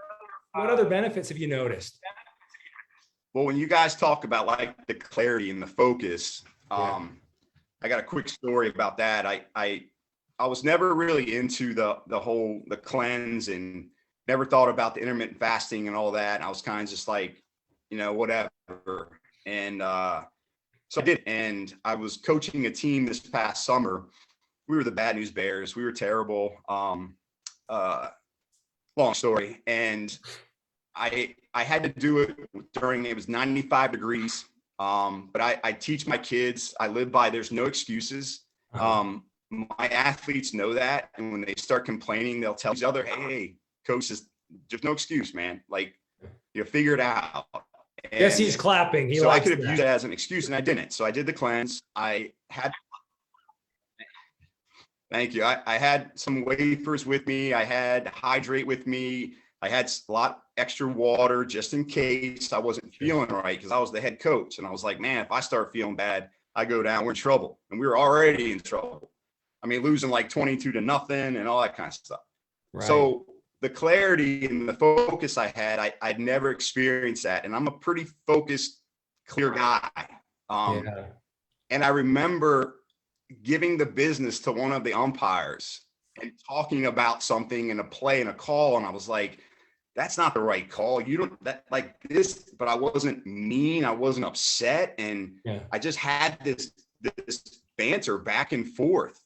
benefits have you noticed? Well, when you guys talk about like the clarity and the focus, I got a quick story about that. I was never really into the cleanse, and never thought about the intermittent fasting and all that. And I was kind of just like, whatever. And so I did. And I was coaching a team this past summer. We were the Bad News Bears. We were terrible. Long story. And I had to do it it was 95 degrees. But I teach my kids, I live by, there's no excuses. My athletes know that. And when they start complaining, they'll tell each other, hey, coach, there's no excuse, man. Like, figure it out. And yes, he's clapping. So I could have used it as an excuse, and I didn't. So I did the cleanse. Thank you. I had some wafers with me. I had hydrate with me. I had a lot extra water just in case I wasn't feeling right, because I was the head coach. And I was like, man, if I start feeling bad, I go down, we're in trouble. And we were already in trouble. I mean, losing like 22-0 and all that kind of stuff. Right. So the clarity and the focus I had, I'd never experienced that. And I'm a pretty focused, clear guy. And I remember giving the business to one of the umpires and talking about something in a play and a call. And I was like, that's not the right call. You don't that like this, but I wasn't mean. I wasn't upset. And I just had this banter back and forth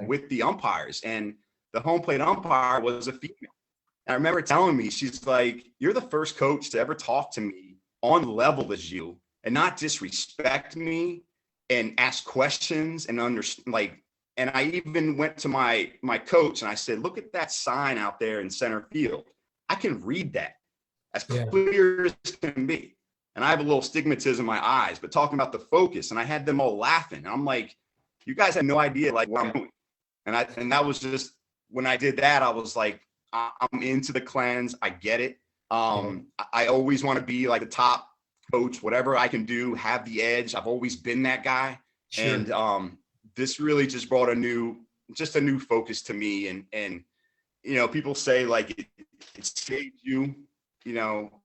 with the umpires, and the home plate umpire was a female. And I remember telling me, she's like, you're the first coach to ever talk to me on level as you and not disrespect me and ask questions and understand. Like, and I even went to my coach and I said, look at that sign out there in center field. I can read that as clear as can be. And I have a little stigmatism in my eyes, but talking about the focus, and I had them all laughing. And I'm like, you guys have no idea like what I'm doing. And that was just, when I did that, I was like, I'm into the cleanse. I get it. I always want to be like the top coach, whatever I can do, have the edge. I've always been that guy. Sure. And this really just brought a new focus to me. And people say like it saved you,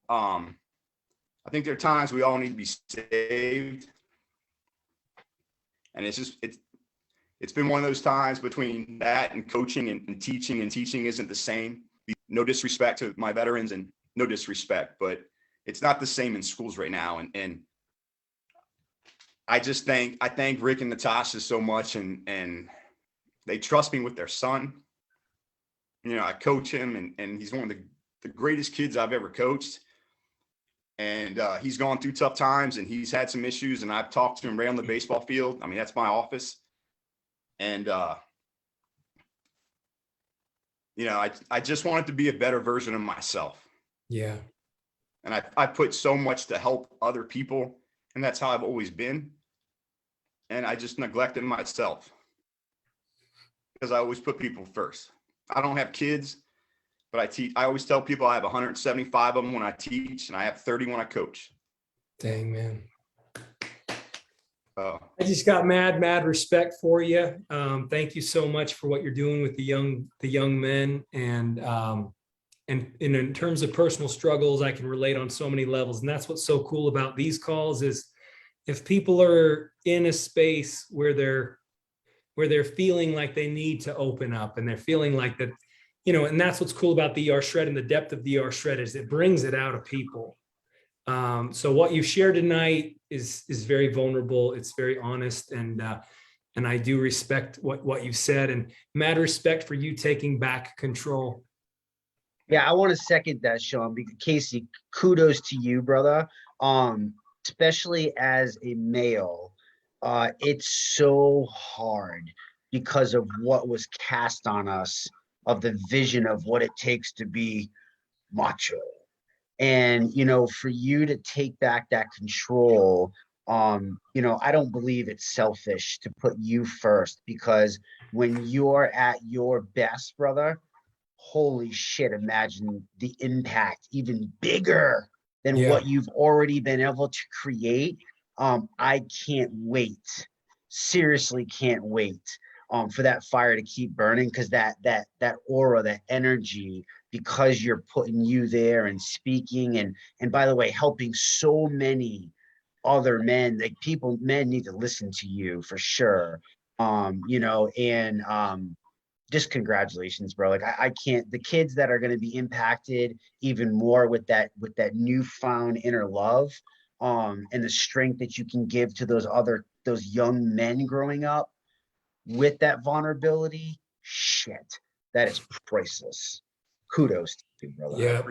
I think there are times we all need to be saved. And it's been one of those times between that and coaching and teaching isn't the same. No disrespect to my veterans and no disrespect, but it's not the same in schools right now. And I thank Rick and Natasha so much, and they trust me with their son. You know, I coach him, and he's one of the greatest kids I've ever coached. And he's gone through tough times, and he's had some issues, and I've talked to him right on the baseball field. I mean, that's my office. And, you know, I just wanted to be a better version of myself. Yeah. And I put so much to help other people, and that's how I've always been. And I just neglected myself because I always put people first. I don't have kids, but I teach. I always tell people I have 175 of them when I teach, and I have 30 when I coach. Dang, man. I just got mad respect for you. Thank you so much for what you're doing with the young men. And in terms of personal struggles, I can relate on so many levels. And that's what's so cool about these calls is if people are in a space where they're feeling like they need to open up, and they're feeling like that, you know, and that's what's cool about the ER Shred and the depth of the ER Shred is it brings it out of people. So what you've shared tonight is very vulnerable. It's very honest. And I do respect what you said, and mad respect for you taking back control. Yeah, I want to second that, Sean. Because Casey, kudos to you, brother. Especially as a male, it's so hard because of what was cast on us, of the vision of what it takes to be macho. And, you know, for you to take back that control, you know, I don't believe it's selfish to put you first, because when you're at your best, brother, holy shit, imagine the impact even bigger than what you've already been able to create. I can't wait. Seriously can't wait for that fire to keep burning, because that aura, that energy, because you're putting you there and speaking and by the way, helping so many other men, like men need to listen to you for sure. You know, and just congratulations, bro. Like I can't, the kids that are going to be impacted even more with that newfound inner love, and the strength that you can give to those young men growing up with that vulnerability, shit, that is priceless. Kudos to you, brother. Yeah.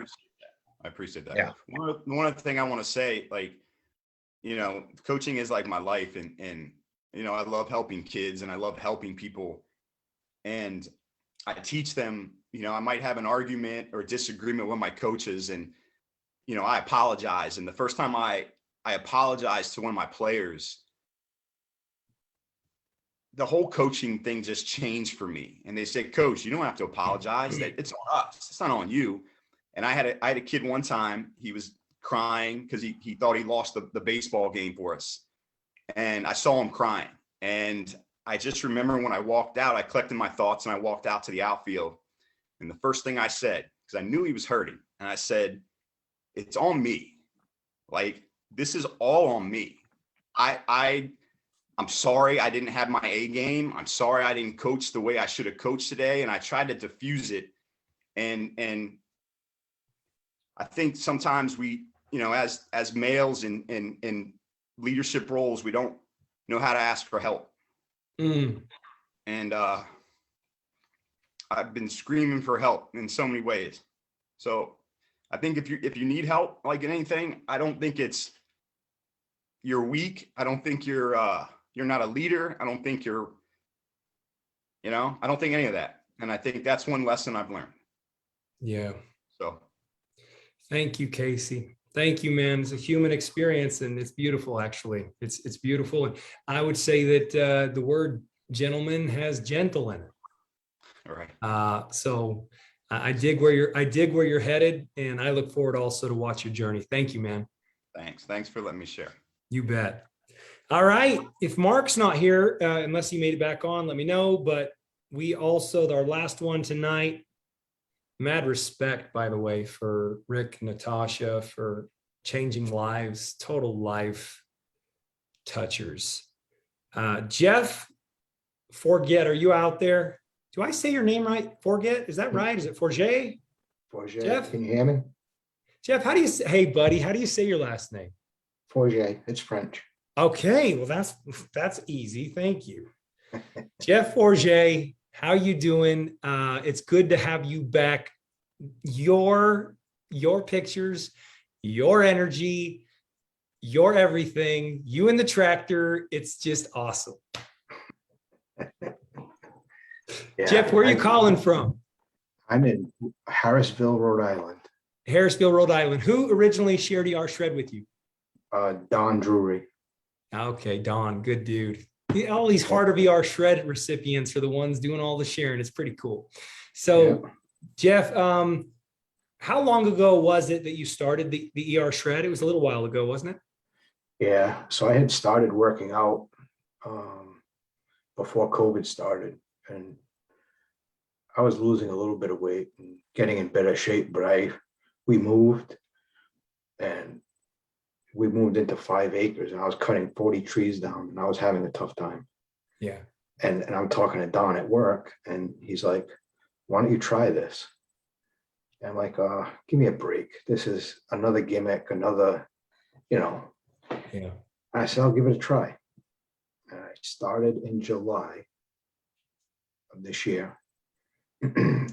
I appreciate that. Yeah. One other thing I want to say, like, you know, coaching is like my life, and you know, I love helping kids, and I love helping people. And I teach them, you know, I might have an argument or disagreement with my coaches, and, you know, I apologize. And the first time I apologized to one of my players, the whole coaching thing just changed for me. And they said, Coach, you don't have to apologize. That it's on us. It's not on you. And I had a kid one time, he was crying because he thought he lost the baseball game for us. And I saw him crying. And I just remember when I walked out, I collected my thoughts and I walked out to the outfield. And the first thing I said, because I knew he was hurting, and I said, it's on me. Like, this is all on me. I'm sorry I didn't have my A game. I'm sorry I didn't coach the way I should have coached today. And I tried to diffuse it. And I think sometimes we, you know, as males in leadership roles, we don't know how to ask for help. And I've been screaming for help in so many ways. So I think if you need help, like in anything, I don't think you're weak. I don't think you're not a leader. I don't think I don't think any of that. And I think that's one lesson I've learned. Yeah. So thank you, Casey. Thank you, man. It's a human experience, and it's beautiful. Actually, it's beautiful. And I would say that the word gentleman has gentle in it. all right. So I dig where you're headed, and I look forward also to watch your journey. Thank you, man. Thanks for letting me share. You bet. All right. If Mark's not here, unless he made it back on, let me know. But we also, our last one tonight, mad respect, by the way, for Rick and Natasha for changing lives, total life touchers. Jeff Forget, are you out there? Do I say your name right? Forget? Is that right? Is it Forget? Forget. Jeff? Can you hear me? Jeff, how do you say, hey buddy, how do you say your last name? Forget, it's French. Okay, well that's easy. Thank you. Jeff Forget, how you doing? It's good to have you back. Your pictures, your energy, your everything, you and the tractor, it's just awesome. Yeah, Jeff, where are you calling from? I'm in Harrisville, Rhode Island. Harrisville, Rhode Island. Who originally shared ER Shred with you? Don Drury. Okay, Don, good dude. All these Heart of ER Shred recipients are the ones doing all the sharing. It's pretty cool. So, Jeff, how long ago was it that you started the ER Shred? It was a little while ago, wasn't it? Yeah, so I had started working out before COVID started, and I was losing a little bit of weight and getting in better shape, but we moved into 5 acres, and I was cutting 40 trees down, and I was having a tough time. Yeah. And I'm talking to Don at work, and he's like, why don't you try this? And I'm like, give me a break. This is another gimmick, another, Yeah. I said, I'll give it a try. And I started in July of this year.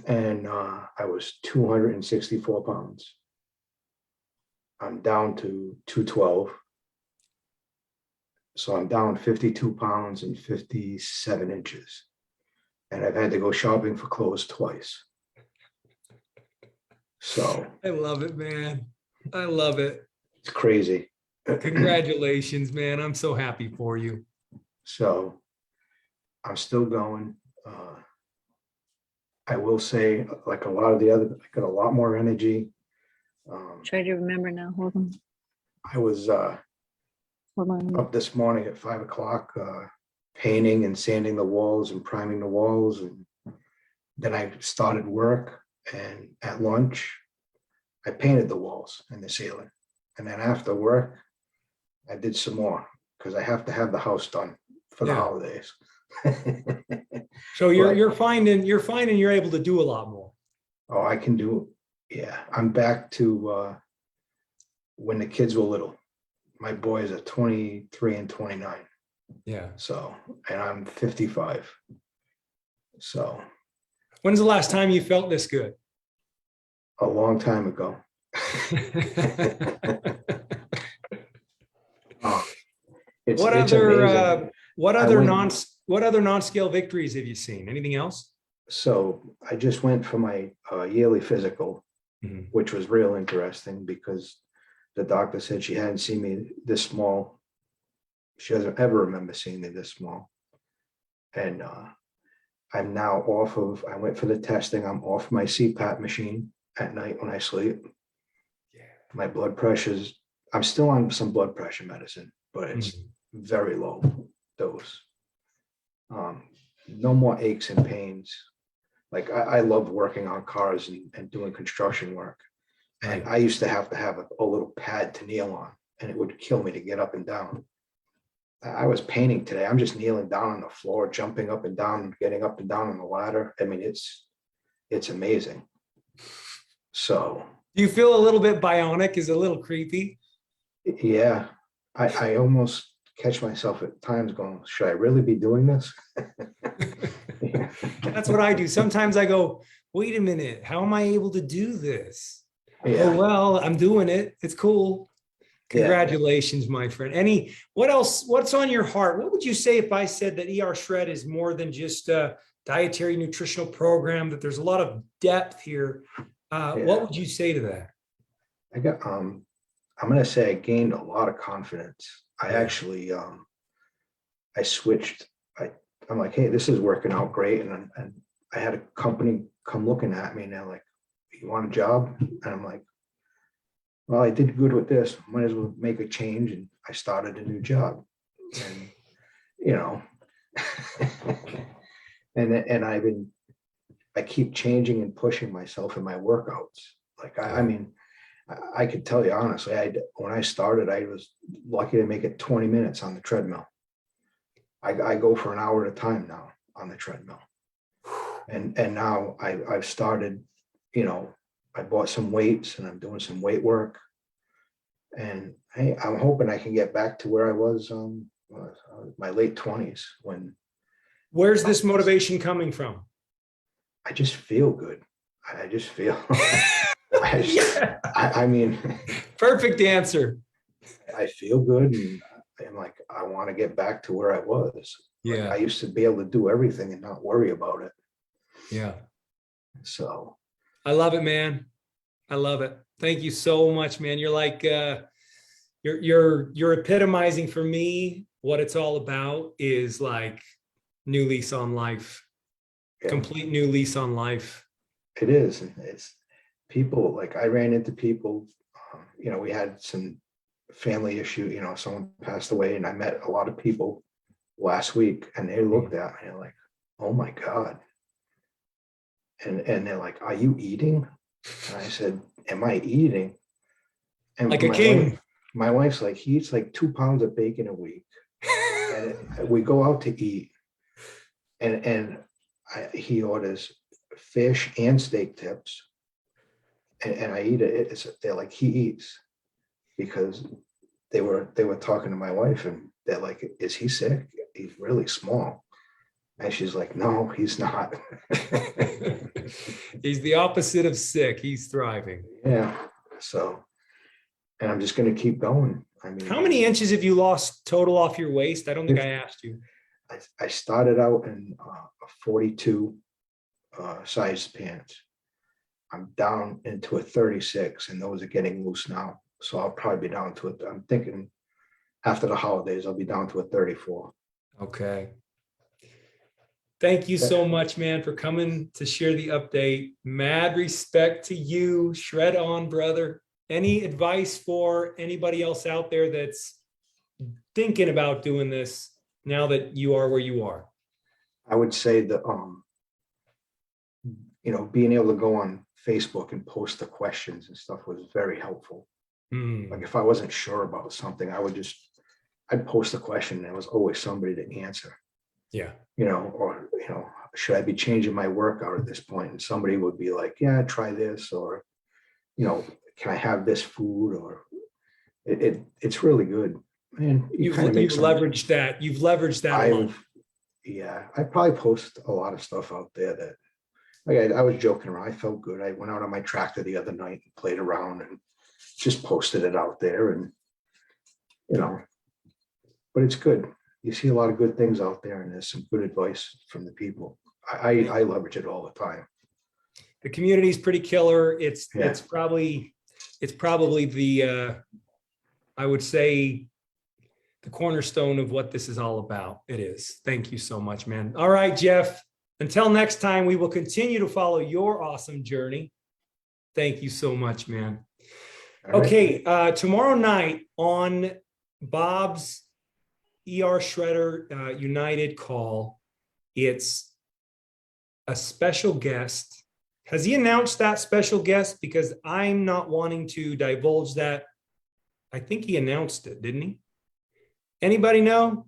And I was 264 pounds. I'm down to 212. So I'm down 52 pounds and 57 inches. And I've had to go shopping for clothes twice. So I love it, man. I love it. it's crazy. Congratulations, man. I'm so happy for you. So I'm still going. I will say, like a lot of the other, I got a lot more energy. Try to remember now. Hold on. I was Hold on. up this morning at 5 o'clock, painting and sanding the walls and priming the walls. And then I started work, and at lunch, I painted the walls and the ceiling. And then after work, I did some more because I have to have the house done for the holidays. So you're finding you're able to do a lot more. Oh, I can do, yeah. I'm back to when the kids were little. My boys are 23 and 29. Yeah. So, and I'm 55. So. When's the last time you felt this good? A long time ago. What other non-scale victories have you seen? Anything else? So I just went for my yearly physical, which was real interesting because the doctor said she hadn't seen me this small. She doesn't ever remember seeing me this small. And I'm now I went for the testing. I'm off my CPAP machine at night when I sleep. Yeah. My blood pressure's, I'm still on some blood pressure medicine, but it's very low dose. No more aches and pains. Like I love working on cars and doing construction work. And I used to have a little pad to kneel on, and it would kill me to get up and down. I was painting today. I'm just kneeling down on the floor, jumping up and down, getting up and down on the ladder. I mean, it's amazing. So. Do you feel a little bit bionic? Is it a little creepy? Yeah. I almost catch myself at times going, should I really be doing this? That's what I do. Sometimes I go, wait a minute, how am I able to do this? Yeah. Oh, well, I'm doing it. It's cool. Congratulations, my friend. What else? What's on your heart? What would you say if I said that ER Shred is more than just a dietary nutritional program, that there's a lot of depth here? What would you say to that? I'm going to say I gained a lot of confidence. I actually, I switched. I'm like, hey, this is working out great. And I had a company come looking at me and they're like, you want a job? And I'm like, well, I did good with this. Might as well make a change. And I started a new job. And, you know, and I keep changing and pushing myself in my workouts. Like, I mean, I could tell you honestly, when I started, I was lucky to make it 20 minutes on the treadmill. I go for an hour at a time now on the treadmill. And now I've started, you know, I bought some weights and I'm doing some weight work. And hey, I'm hoping I can get back to where I was my late 20s when Where's this motivation coming from? I just feel good. I just feel Yeah. I mean, Perfect answer. I feel good and I'm like, I want to get back to where I was. Like, Yeah. I used to be able to do everything and not worry about it. Yeah. So I love it, man. I love it. Thank you so much, man. You're like, you're epitomizing for me what it's all about is like new lease on life, yeah, complete new lease on life. it is. And it's people like I ran into people, we had some family issue, someone passed away and I met a lot of people last week and they looked at me like, oh my God. And they're like, are you eating? And I said, am I eating? And Like a king. My wife's like, he eats like 2 pounds of bacon a week. And we go out to eat. And he orders fish and steak tips. And I eat it. They're like, he eats. Because they were talking to my wife and they're like, is he sick? He's really small. And she's like, no, he's not. He's the opposite of sick. He's thriving. Yeah. So, and I'm just going to keep going. I mean, how many inches have you lost total off your waist? I don't think I asked you. I started out in a 42 size pants. I'm down into a 36 and those are getting loose now. So I'll probably be down to it. I'm thinking after the holidays, I'll be down to a 34. Okay. Thank you so much, man, for coming to share the update. Mad respect to you. Shred on, brother. Any advice for anybody else out there that's thinking about doing this now that you are where you are? I would say that, being able to go on Facebook and post the questions and stuff was very helpful. Like if I wasn't sure about something, I'd post a question and there was always somebody to answer. Yeah. Should I be changing my workout at this point? And somebody would be like, yeah, try this, or, can I have this food? Or it's really good. And You've leveraged that. You've leveraged that. I probably post a lot of stuff out there that, like I was joking around. I felt good. I went out on my tractor the other night and played around and just posted it out there and, but it's good. You see a lot of good things out there and there's some good advice from the people. I leverage it all the time. The community is pretty killer. It's probably the, I would say, the cornerstone of what this is all about. It is. Thank you so much, man. All right, Jeff, until next time, we will continue to follow your awesome journey. Thank you so much, man. Right. Okay, tomorrow night on Bob's ER Shredder United call, it's a special guest. Has he announced that special guest? Because I'm not wanting to divulge that. I think he announced it, didn't he? Anybody know?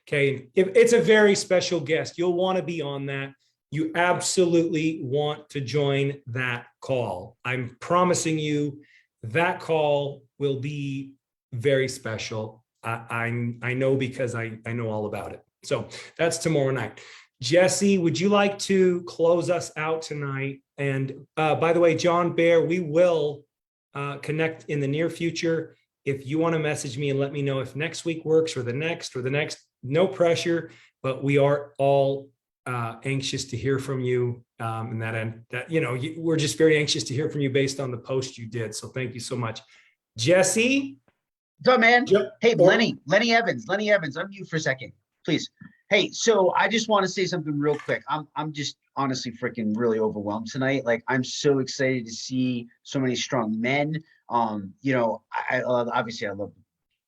Okay, if it's a very special guest, you'll want to be on that. You absolutely want to join that call. I'm promising you that call will be very special. I know because I know all about it. So that's tomorrow night. Jesse, would you like to close us out tonight? And by the way, John Bear, we will connect in the near future. If you want to message me and let me know if next week works or the next, no pressure, but we are all anxious to hear from you. And we're just very anxious to hear from you based on the post you did. So thank you so much. Jesse. What's up, man? Hey, Lenny Evans, unmute for a second, please. Hey, so I just want to say something real quick. I'm just honestly freaking really overwhelmed tonight. Like, I'm so excited to see so many strong men. I love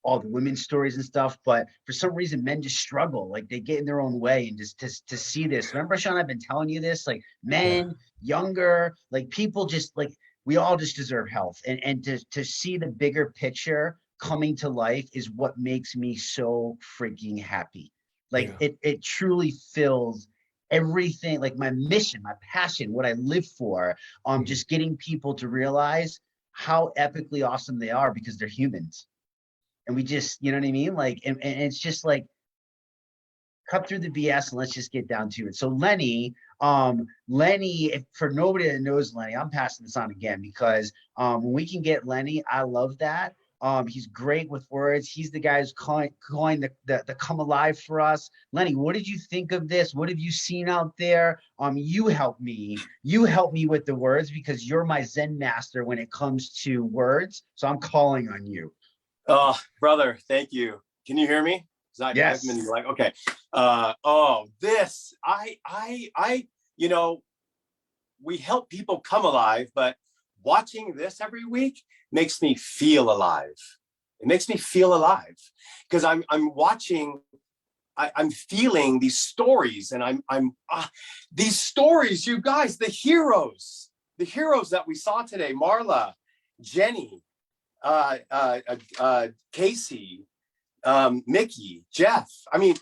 all the women's stories and stuff, but for some reason, men just struggle. Like, they get in their own way, and just to see this. Remember, Sean, I've been telling you this. Like, men, younger, like people, just like we all just deserve health, and to see the bigger picture coming to life is what makes me so freaking happy. Like it truly fills everything, like my mission, my passion, what I live for, just getting people to realize how epically awesome they are because they're humans. And we just, you know what I mean? Like, and it's just like, cut through the BS and let's just get down to it. So Lenny, if for nobody that knows Lenny, I'm passing this on again because when we can get Lenny, I love that. He's great with words. He's the guy who's coined the come alive for us. Lenny, what did you think of this? What have you seen out there? You help me. You help me with the words because you're my Zen master when it comes to words. So I'm calling on you. Oh, brother, thank you. Can you hear me? Yes. Like, okay. This, you know, we help people come alive, but watching this every week makes me feel alive. It makes me feel alive because I'm watching, I'm feeling these stories and these stories, you guys, the heroes that we saw today, Marla, Jenny, Casey, Mickey, Jeff. I mean,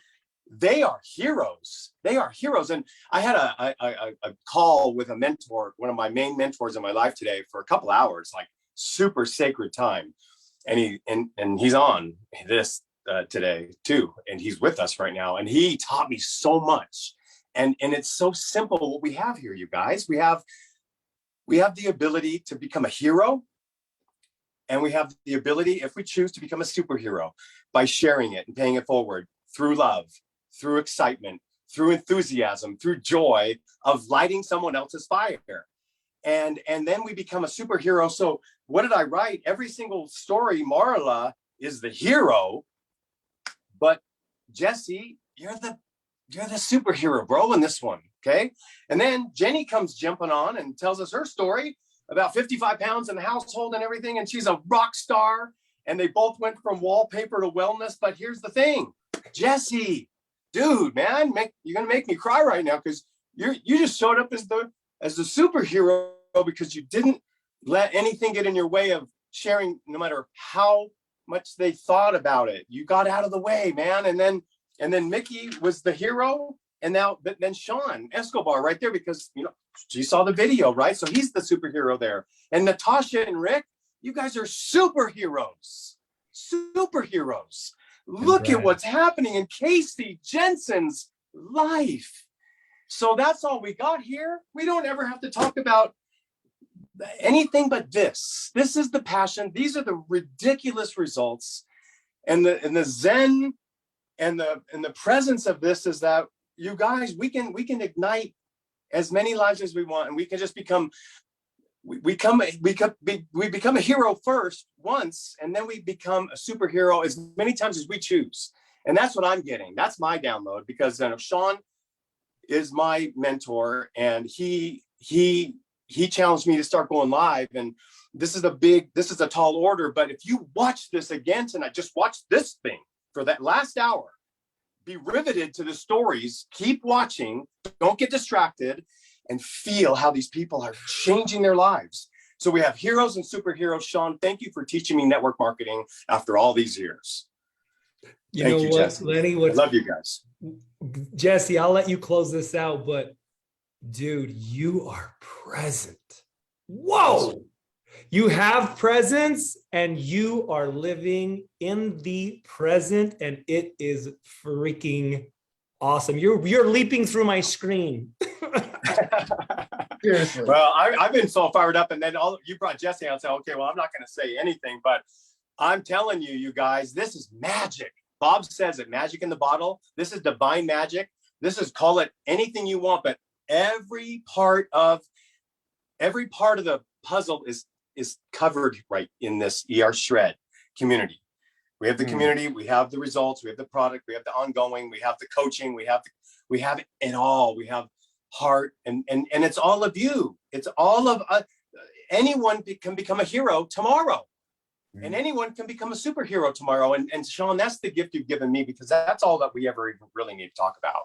they are heroes. They are heroes. And I had a call with a mentor, one of my main mentors in my life today for a couple hours, like super sacred time. And he's on this today too. And he's with us right now. And he taught me so much. And it's so simple what we have here, you guys. We have the ability to become a hero. And we have the ability, if we choose, to become a superhero by sharing it and paying it forward through love, through excitement, through enthusiasm, through joy of lighting someone else's fire. And then we become a superhero. So what did I write? Every single story, Marla is the hero, but Jesse, you're the superhero, bro, in this one, okay? And then Jenny comes jumping on and tells us her story about 55 pounds in the household and everything. And she's a rock star. And they both went from wallpaper to wellness. But here's the thing, Jesse, dude, man, you're going to make me cry right now because you just showed up as the superhero because you didn't let anything get in your way of sharing, no matter how much they thought about it. You got out of the way, man. And then Mickey was the hero. And then Sean Escobar right there, because, you know, she saw the video, right? So he's the superhero there. And Natasha and Rick, you guys are superheroes. Superheroes. Look at what's happening in Casey Jensen's life. So that's all we got here. We don't ever have to talk about anything but this. This is the passion. These are the ridiculous results. And the Zen and the presence of this is that, you guys, we can ignite as many lives as we want, and we can just become a hero first once, and then we become a superhero as many times as we choose. And that's what I'm getting. That's my download, because Sean is my mentor, and he challenged me to start going live. And this is a tall order, but if you watch this again tonight, just watch this thing for that last hour. Be riveted to the stories, keep watching, don't get distracted, and feel how these people are changing their lives. So we have heroes and superheroes. Sean, thank you for teaching me network marketing after all these years. Thank you, Jesse. Lenny, I love you guys. Jesse, I'll let you close this out, but dude, you are present. Whoa! You have presence and you are living in the present, and it is freaking awesome. You're leaping through my screen. Seriously. Well, I've been so fired up, and then you brought Jesse out and said, okay, well, I'm not going to say anything, but I'm telling you, you guys, this is magic. Bob says it, magic in the bottle. This is divine magic. This is, call it anything you want, but every part of the puzzle is covered right in this ER Shred community. We have the community, we have the results, we have the product, we have the ongoing, we have the coaching, we have it all. We have heart, and it's all of you. It's all of us. Anyone can become a hero tomorrow, and anyone can become a superhero tomorrow. And Sean, that's the gift you've given me, because that's all that we ever even really need to talk about.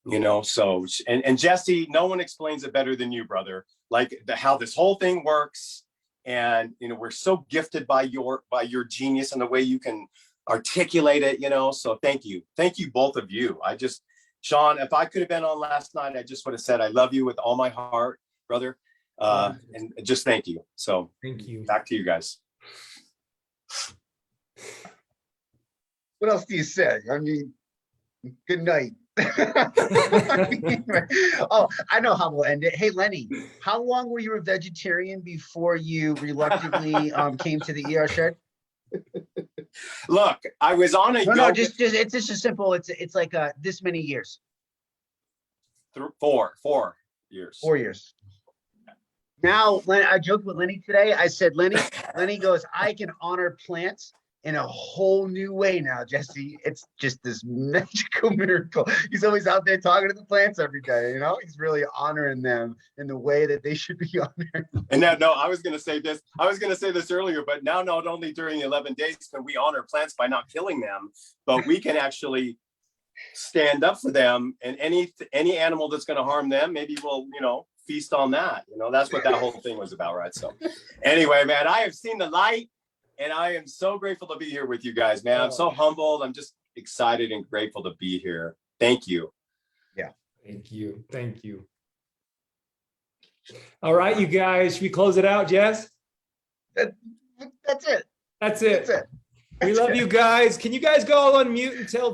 You know, so, and Jesse, no one explains it better than you, brother, like how this whole thing works. And, you know, we're so gifted by your genius and the way you can articulate it, you know, so thank you. Thank you, both of you. Sean, if I could have been on last night, I just would have said, I love you with all my heart, brother. And just thank you. So Thank you. back to you guys. What else do you say? I mean, good night. Oh, I know how we'll end it. Hey, Lenny, how long were you a vegetarian before you reluctantly came to the ER shed? Look, I was on a No, yoga it's just a simple. It's like this many years. 4 years. 4 years. Now, I joked with Lenny today. I said, Lenny goes, I can honor plants in a whole new way now, Jesse. It's just this magical miracle. He's always out there talking to the plants every day, you know? He's really honoring them in the way that they should be honored. And now, no, I was going to say this. I was going to say this earlier, but now not only during the 11 days can we honor plants by not killing them, but we can actually stand up for them, and any animal that's going to harm them, maybe we'll, feast on that. That's what that whole thing was about, right? So anyway, man, I have seen the light. And I am so grateful to be here with you guys, man. I'm so humbled. I'm just excited and grateful to be here. Thank you. Yeah. Thank you. Thank you. All right, you guys, should we close it out, Jess? That's it. That's it. We love you guys. Can you guys go all on mute and tell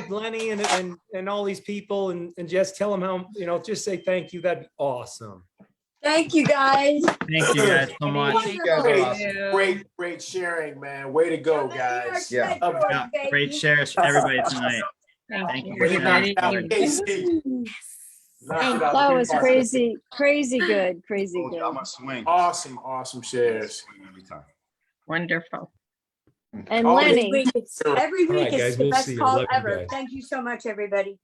Lenny and all these people and just tell them how, just say thank you. That'd be awesome. Thank you, guys. Thank you guys so much. You guys are awesome. Great sharing, man. Way to go, guys. Yeah. Yeah, great shares for everybody tonight. Thank you. That was crazy good. I'm a swing. Awesome shares. Wonderful. And All Lenny, Every week All right, it's guys, the we'll best see you. call Love you ever. guys. Thank you so much, everybody.